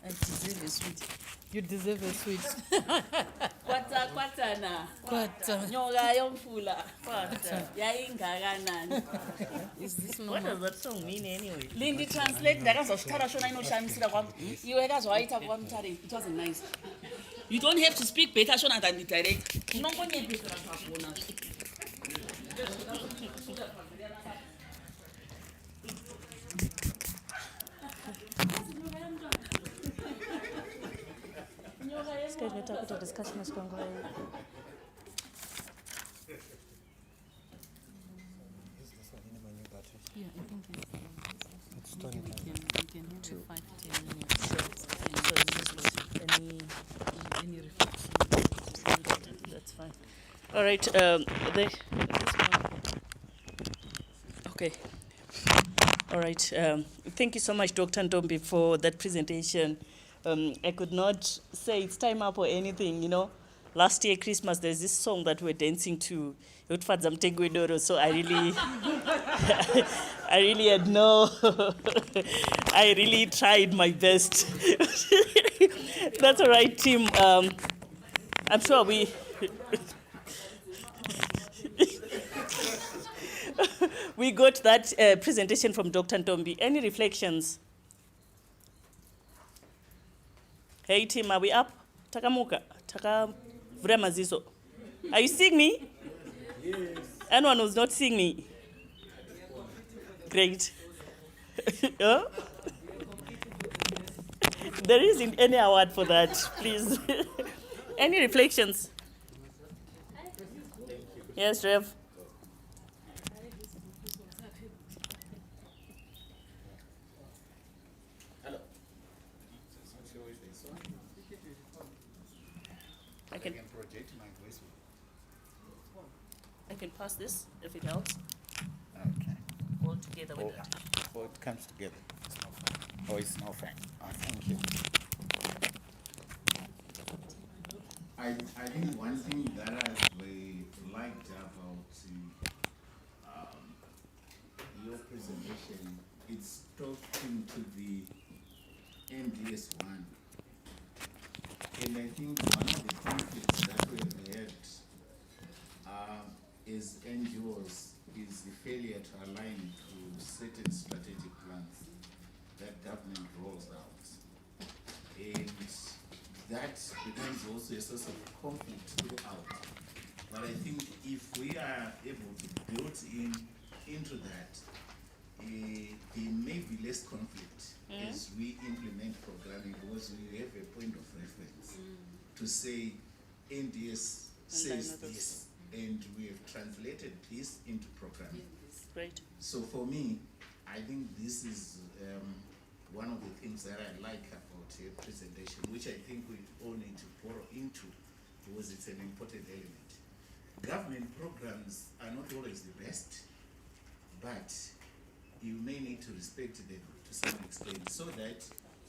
C: I deserve a sweet. You deserve a sweet.
F: Kwata
C: Kwata.
F: nyoka yomfula yayingakanani.
C: Is this
B: What
C: normal?
B: does that song mean anyway?
F: Lindy translate ndakazosvitara shona inoshamisira kwam iwe kazvaita kwamutare. It wasn't nice. You don't have to speak better shona than the direct. Unongonyepesera zvakona.
C: Yeah, I think it's we can have a 5-10 minutes.
B: So this is what
C: Any reflection?
B: that's fine. All right, this one. Okay. All right. Thank you so much, Dr. Ntombi, for that presentation. I could not say it's time up or anything, you know. Last year, Christmas, there's this song that we're dancing to. So I really, I really had no, I really tried my best. That's all right, team. I'm sure we, we got that presentation from Dr. Ntombi. Any reflections? Hey team, are we up? Takamuka, Takavura Maziso. Are you seeing me? Yes. Anyone who's not seeing me? Great. Huh? There isn't any award for that, please. Any reflections? Yes, Rev. I can pass this if it helps.
D: Okay.
B: All together with that.
D: Oh, it comes together. It's no fine. Oh, it's no fine. Oh, thank you. I think one thing that I really liked about your presentation, it's talking to the NDS1. And I think one of the conflicts that we've had as NGOs is the failure to align to certain strategic plans that government rolls out. And that becomes also a source of conflict throughout. But I think if we are able to build into that, there may be less conflict as we implement programming, because we have a point of reference to say NDS says this, and we have translated this into programming.
B: Great.
D: So for me, I think this is one of the things that I like about your presentation, which I think we all need to borrow into, because it's an important element. Government programs are not always the best, but you may need to respect them to some extent, so that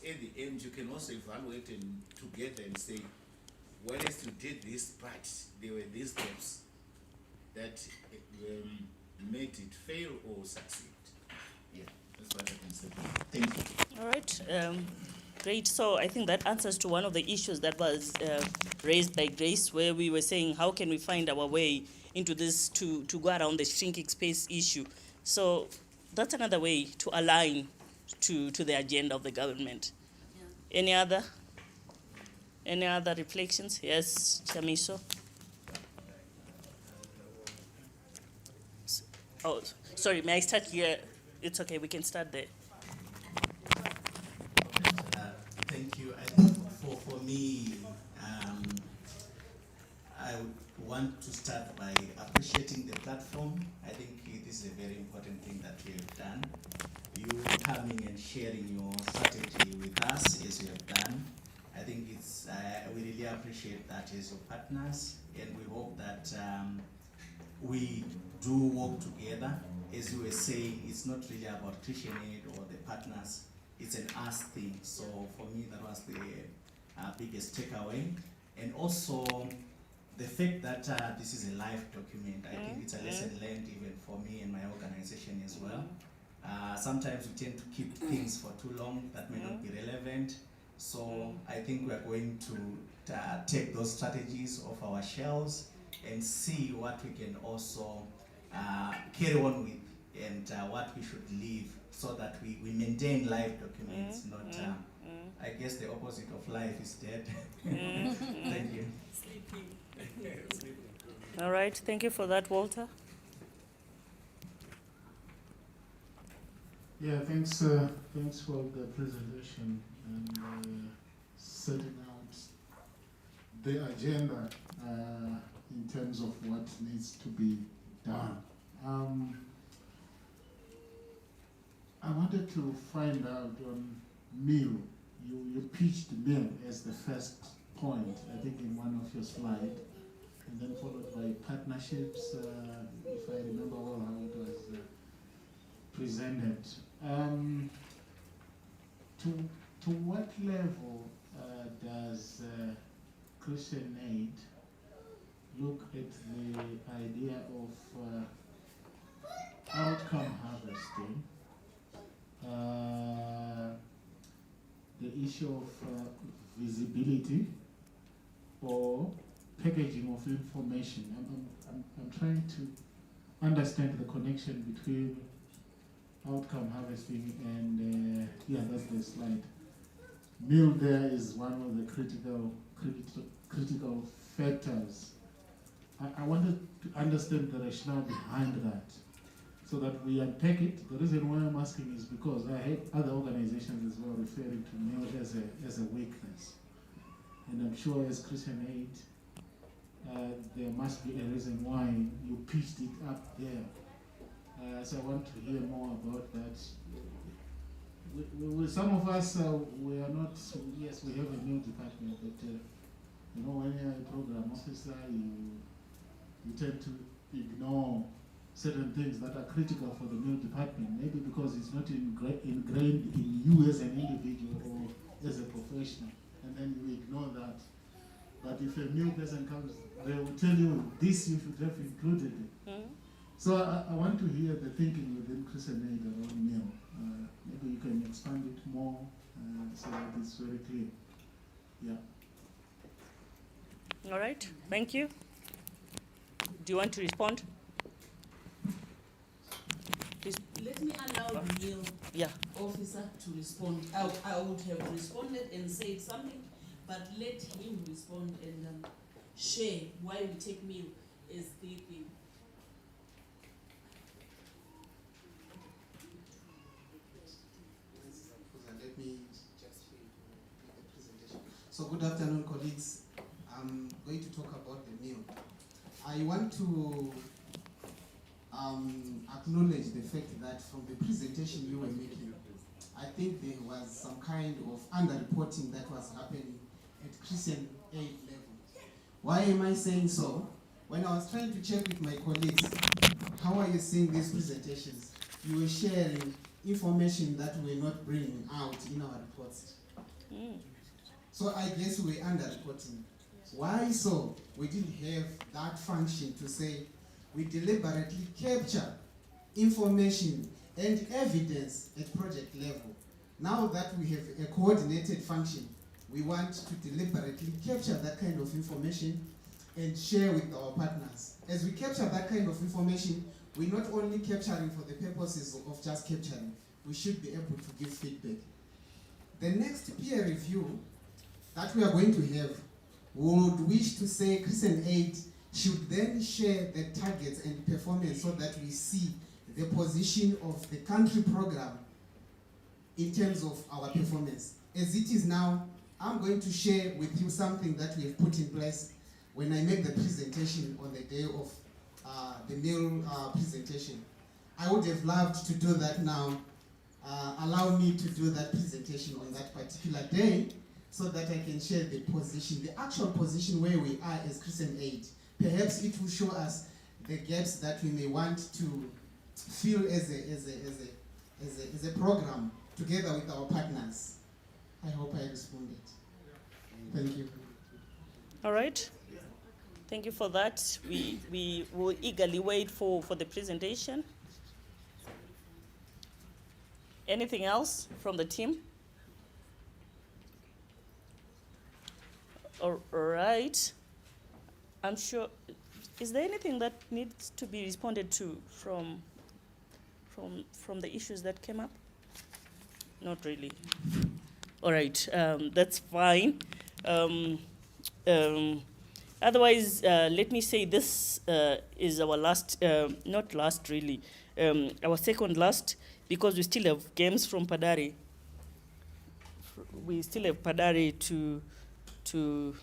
D: at the end you can also evaluate and together and say, well, yes, you did this, but there were these gaps that made it fail or succeed. Yeah, that's what I can say. Thank you.
B: All right. Great. So I think that answers to one of the issues that was raised by Grace, where we were saying, how can we find our way into this to go around the shrinking space issue? So that's another way to align to the agenda of the government. Yeah. Any other reflections? Yes, Chamiso. Oh, sorry, may I start here? It's okay, we can start there.
G: Thank you. I think for me, I would want to start by appreciating the platform. I think this is a very important thing that we have done. You coming and sharing your strategy with us as you have done. I think it's, we really appreciate that as your partners, and we hope that we do work together as you were saying, it's not really about Christian Aid or the partners, it's an us thing. So for me, that was the biggest takeaway. And also the fact that this is a live document, I think it's a lesson learned even for me and my organization as well. Sometimes we tend to keep things for too long that may not be relevant. So I think we are going to take those strategies off our shelves and see what we can also carry on with and what we should leave so that we maintain live documents, not, I guess the opposite of life is dead. Thank you.
B: All right, thank you for that, Walter.
E: Yeah, thanks for the presentation and setting out the agenda in terms of what needs to be done. I wanted to find out on MIL. You pitched MIL as the first point, I think in one of your slides, and then followed by partnerships, if I remember well how it was presented. To what level does Christian Aid look at the idea of outcome harvesting, the issue of visibility or packaging of information? I'm trying to understand the connection between outcome harvesting and yeah, that's the slide. MIL there is one of the critical factors. I wanted to understand the rationale behind that so that we unpack it. The reason why I'm asking is because I had other organizations as well referring to MIL as a weakness. And I'm sure as Christian Aid, there must be a reason why you pitched it up there. So I want to hear more about that. With some of us, we are not, yes, we have a MIL department, but you know, when you're a program officer, you tend to ignore certain things that are critical for the MIL department, maybe because it's not ingrained in you as an individual or as a professional, and then you ignore that. But if a MIL person comes, they will tell you, this you should have included it. So I want to hear the thinking within Christian Aid around MIL. Maybe you can expand it more so that it's very clear. Yeah.
B: All right, thank you. Do you want to respond? Please.
F: Let me allow the MIL
B: Yeah.
F: officer to respond. I would have responded and said something, but let him respond and share why we take MIL as the thing.
H: Let me just make the presentation. So good afternoon, colleagues. I'm going to talk about the MIL. I want to acknowledge the fact that from the presentation you were making, I think there was some kind of underreporting that was happening at Christian Aid level. Why am I saying so? When I was trying to check with my colleagues, how are you seeing these presentations? You were sharing information that we're not bringing out in our reports. So I guess we were underreporting. Why so? We didn't have that function to say we deliberately capture information and evidence at project level. Now that we have a coordinated function, we want to deliberately capture that kind of information and share with our partners. As we capture that kind of information, we're not only capturing for the purposes of just capturing, we should be able to give feedback. The next peer review that we are going to have would wish to say Christian Aid should then share the targets and performance so that we see the position of the country program in terms of our performance. As it is now, I'm going to share with you something that we have put in place when I make the presentation on the day of the MIL presentation. I would have loved to do that now. Allow me to do that presentation on that particular day so that I can share the position, the actual position where we are as Christian Aid. Perhaps it will show us the gaps that we may want to feel as a program together with our partners. I hope I responded. Thank you.
B: All right. Thank you for that. We will eagerly wait for the presentation. Anything else from the team? All right. I'm sure, is there anything that needs to be responded to from the issues that came up? Not really. All right, that's fine. Otherwise, let me say this is our last, not last really, our second last, because we still have games from Padari. We still have Padari to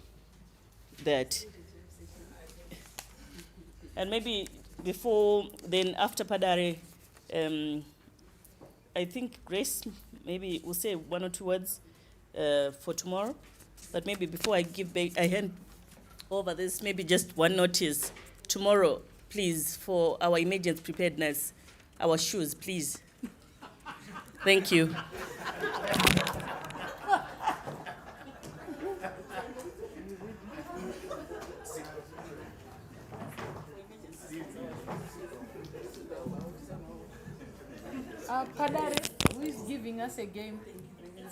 B: that. And maybe before, then after Padari, I think Grace, maybe we'll say one or two words for tomorrow. But maybe before I hand over this, maybe just one notice. Tomorrow, please, for our emergency preparedness, our shoes, please. Thank you.
I: Padare, who is giving us a game?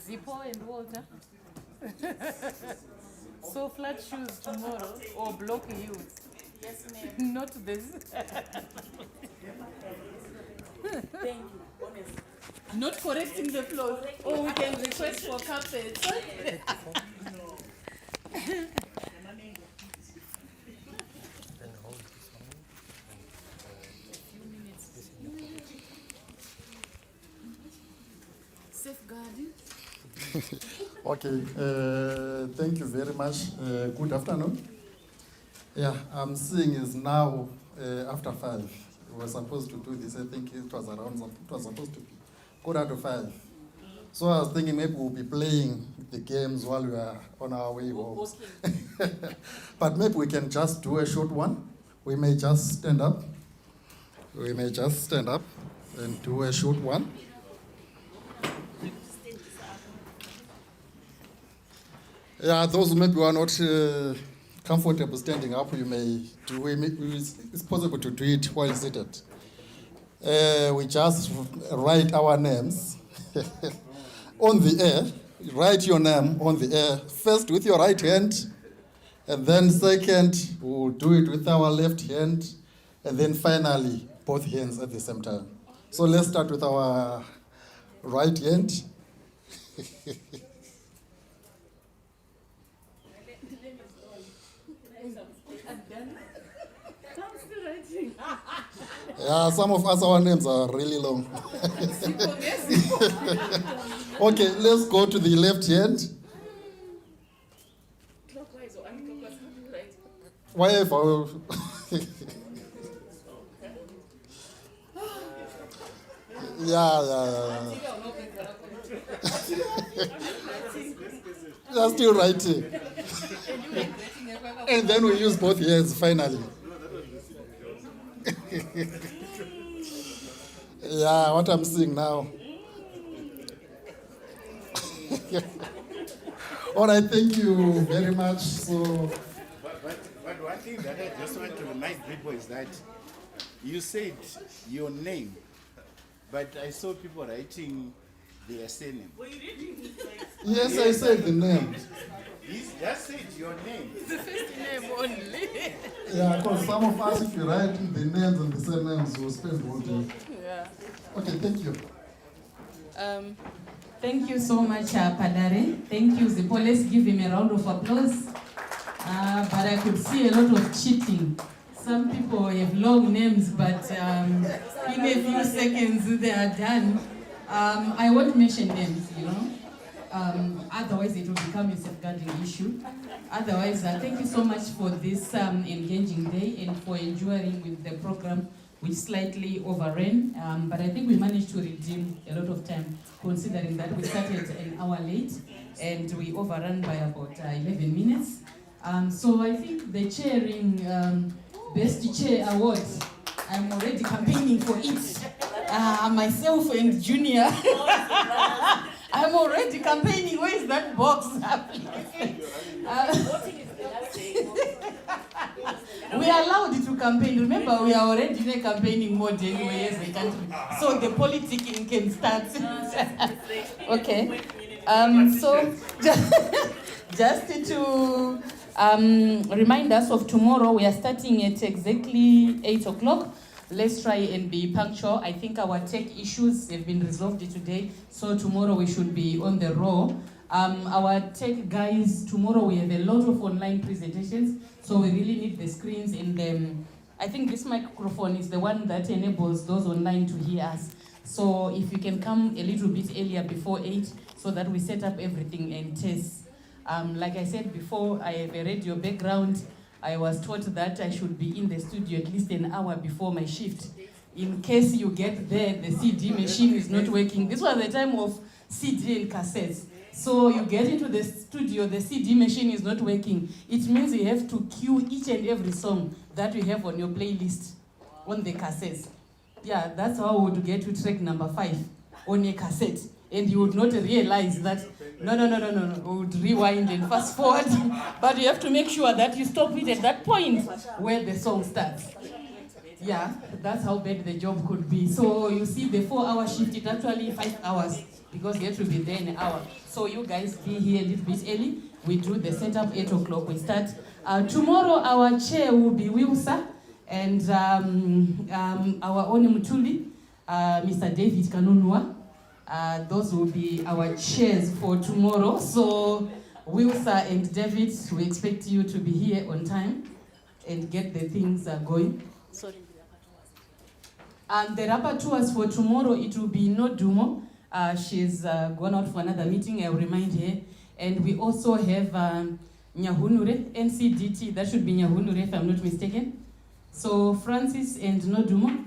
I: Zippo and Walter. So flat shoes tomorrow or block heels? Yes, ma'am. Not this. Thank you, honestly. Not correcting the floor. Or we can request for carpet. Safeguarding.
J: Okay, thank you very much. Good afternoon. Yeah, I'm seeing it's now after 5. We were supposed to do this, I think it was supposed to be 4:45. So I was thinking maybe we'll be playing the games while we are on our way home. But maybe we can just do a short one. We may just stand up. We may just stand up and do a short one. Yeah, those who maybe who are not comfortable standing up, you may do. It's possible to do it while seated. We just write our names on the air. Write your name on the air, first with your right hand, and then second, we'll do it with our left hand, and then finally, both hands at the same time. So let's start with our right hand. Yeah, some of us, our names are really long. Okay, let's go to the left hand.
I: Clockwise or anti-clockwise, right?
J: Whatever. Yeah. You're still writing. And then we use both hands finally. Yeah, what I'm seeing now. All right, thank you very much. So,
D: But one thing that I just want to remind people is that you said your name, but I saw people writing their surname.
J: yes, I said the name.
D: He's just said your name.
I: The first name only.
J: Yeah, because some of us, if you write the names and the surnames, we'll spend all day.
I: Yeah.
J: Okay, thank you.
C: Thank you so much, Padare. Thank you, Zippo. Let's give him a round of applause. But I could see a lot of cheating. Some people have long names, but in a few seconds they are done. I won't mention names, otherwise it will become a safeguarding issue. Otherwise, thank you so much for this engaging day and for enduring with the program, which slightly overran. But I think we managed to redeem a lot of time, considering that we started an hour late and we overran by about 11 minutes. So I think the chairing Best Chair Award, I'm already campaigning for it. Myself and Junior. I'm already campaigning. Where is that box? We are allowed to campaign. Remember, we are already in a campaigning mode anyway as a country. So the politicking can start. Okay. So just to remind us of tomorrow, we are starting at exactly 8 o'clock. Let's try and be punctual. I think our tech issues have been resolved today, so tomorrow we should be on the roll. Our tech guys, tomorrow we have a lot of online presentations, so we really need the screens and I think this microphone is the one that enables those online to hear us. So if you can come a little bit earlier before 8 so that we set up everything and test. Like I said before, I have a radio background. I was taught that I should be in the studio at least an hour before my shift. In case you get there, the CD machine is not working. This was the time of CD and cassettes. So you get into the studio, the CD machine is not working. It means you have to cue each and every song that you have on your playlist on the cassettes. Yeah, that's how we would get to track number 5 on a cassette. And you would not realize that, no, we would rewind and fast forward. But you have to make sure that you stop it at that point where the song starts. Yeah, that's how bad the job could be. So you see the 4-hour shift, it's actually 5 hours because you have to be there in an hour. So you guys be here a little bit early. We do the setup 8 o'clock, we start. Tomorrow our chair will be Wilsa and our own Mutuli, Mr. David Kanunua. Those will be our chairs for tomorrow. So Wilsa and David, we expect you to be here on time and get the things going.
B: Sorry.
C: And the rapporteurs for tomorrow, it will be Nodumo. She's gone out for another meeting, I'll remind her. And we also have Nyahunure, NCDT, that should be Nyahunure if I'm not mistaken. So Francis and Nodumo.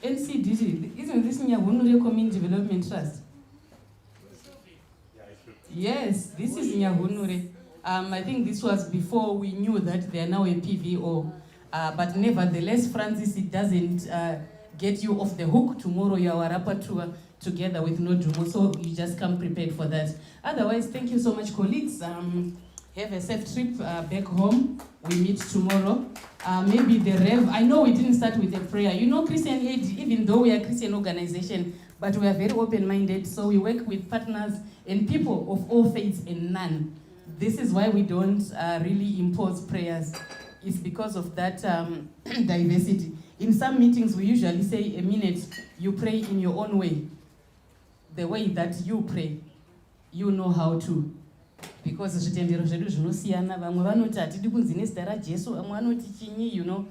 C: NCDT, isn't this Nyahunure Community Development Trust? Yes, this is Nyahunure. I think this was before we knew that they are now a PVO. But nevertheless, Francis, it doesn't get you off the hook. Tomorrow you are a rapporteur together with Nodumo, so you just come prepared for that. Otherwise, thank you so much, colleagues. Have a safe trip back home. We meet tomorrow. Maybe the Rev, I know we didn't start with a prayer. You know, Christian Aid, even though we are a Christian organization, but we are very open-minded, so we work with partners and people of all faiths and none. This is why we don't really impose prayers. It's because of that diversity. In some meetings, we usually say a minute, you pray in your own way. The way that you pray, you know how to. Because zvitendero zvedu zvinosiyana, vamwe vanoti hatidi kunzi nezita raJesu, vamwe vanoti chinyi, you know.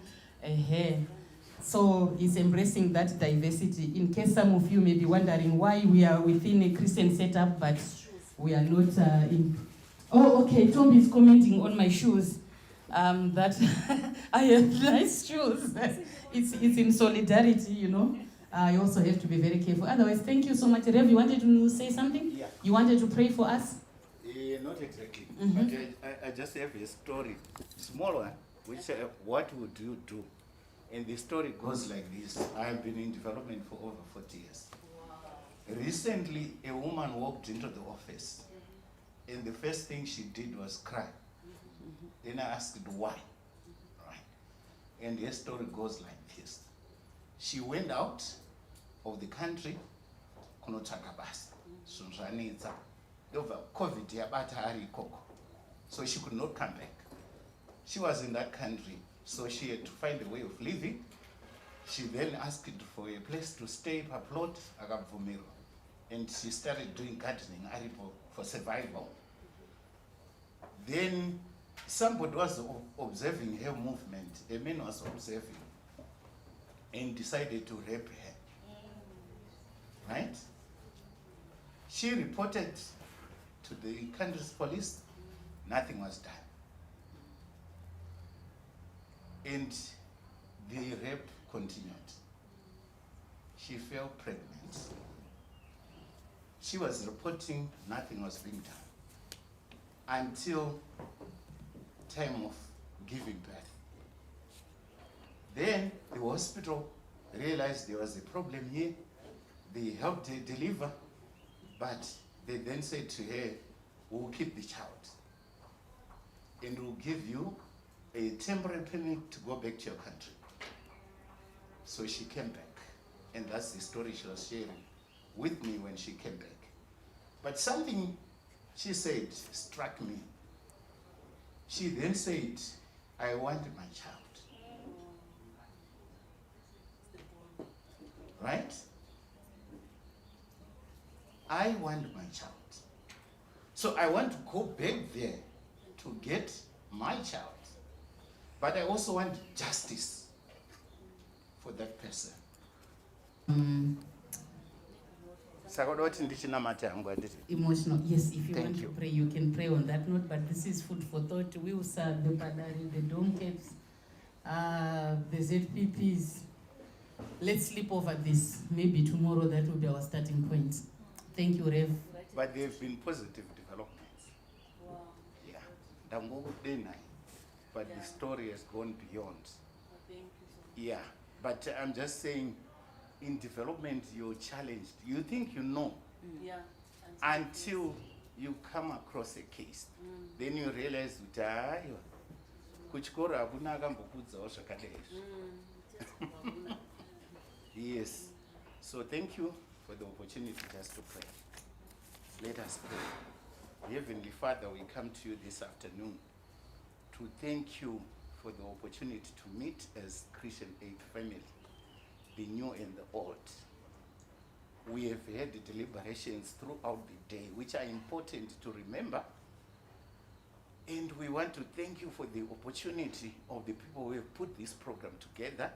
C: So it's embracing that diversity. In case some of you may be wondering why we are within a Christian setup, but we are not in. Oh, okay, Tombi is commenting on my shoes. That I have nice shoes. It's in solidarity, you know. You also have to be very careful. Otherwise, thank you so much. Rev, you wanted to say something?
D: Yeah.
C: You wanted to pray for us?
D: Not exactly,
C: Mhm.
D: but I just have a story, small one, which what would you do? And the story goes like this. I have been in development for over 40 years. Wow. Recently, a woman walked into the office, and the first thing she did was cry. Then I asked why, right? And her story goes like this. She went out of the country, kunotsvaka basa, zvinhu zvanetsa. Over COVID yabata ari ikoko, so she could not come back. She was in that country, so she had to find a way of living. She then asked for a place to stay, per plot, akabvumirwa, and she started doing gardening aripo for survival. Then somebody was observing her movement, a man was observing, and decided to rape her. Right? She reported to the country's police, nothing was done. And the rape continued. She fell pregnant. She was reporting nothing was being done until time of giving birth. Then the hospital realized there was a problem here. They helped her deliver, but they then said to her, we'll keep the child and we'll give you a temporary permit to go back to your country. So she came back, and that's the story she was sharing with me when she came back. But something she said struck me. She then said, I want my child. Right? I want my child. So I want to go back there to get my child. But I also want justice for that person.
C: Emotional. Yes, if you
D: Thank
C: want
D: you.
C: to pray, you can pray on that note, but this is food for thought. We will serve the Padari, the Donkeys, the ZPPs. Let's sleep over this. Maybe tomorrow that will be our starting point. Thank you, Rev.
D: But there have been positive developments.
I: Wow.
D: Yeah. But the story has gone beyond.
I: Thank you so much.
D: Yeah. But I'm just saying, in development, you're challenged. You think you know
I: Yeah.
D: until you come across a case. Then you realize, kuchikora hakuna akambokudzawo zvakadai. Yes. So thank you for the opportunity just to pray. Let us pray. Heavenly Father, we come to you this afternoon to thank you for the opportunity to meet as Christian Aid family, the new and the old. We have had the deliberations throughout the day, which are important to remember. And we want to thank you for the opportunity of the people who have put this program together.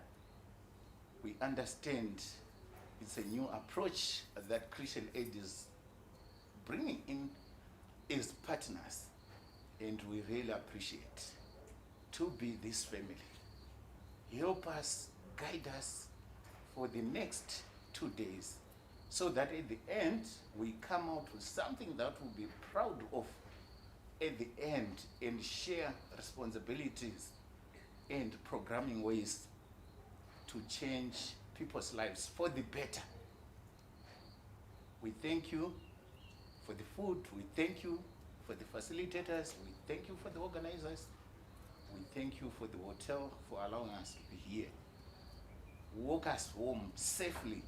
D: We understand it's a new approach that Christian Aid is bringing in as partners, and we really appreciate to be this family. Help us, guide us for the next 2 days, so that at the end we come out with something that we'll be proud of at the end, and share responsibilities and programming ways to change people's lives for the better. We thank you for the food, we thank you for the facilitators, we thank you for the organizers, we thank you for the hotel for allowing us to be here. Walk us home safely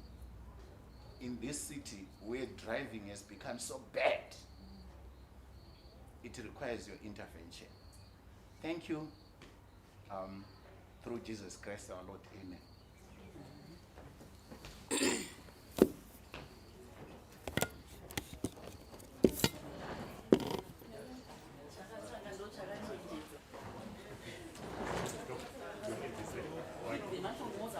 D: in this city where driving has become so bad. It requires your intervention. Thank you. Through Jesus Christ our Lord, amen.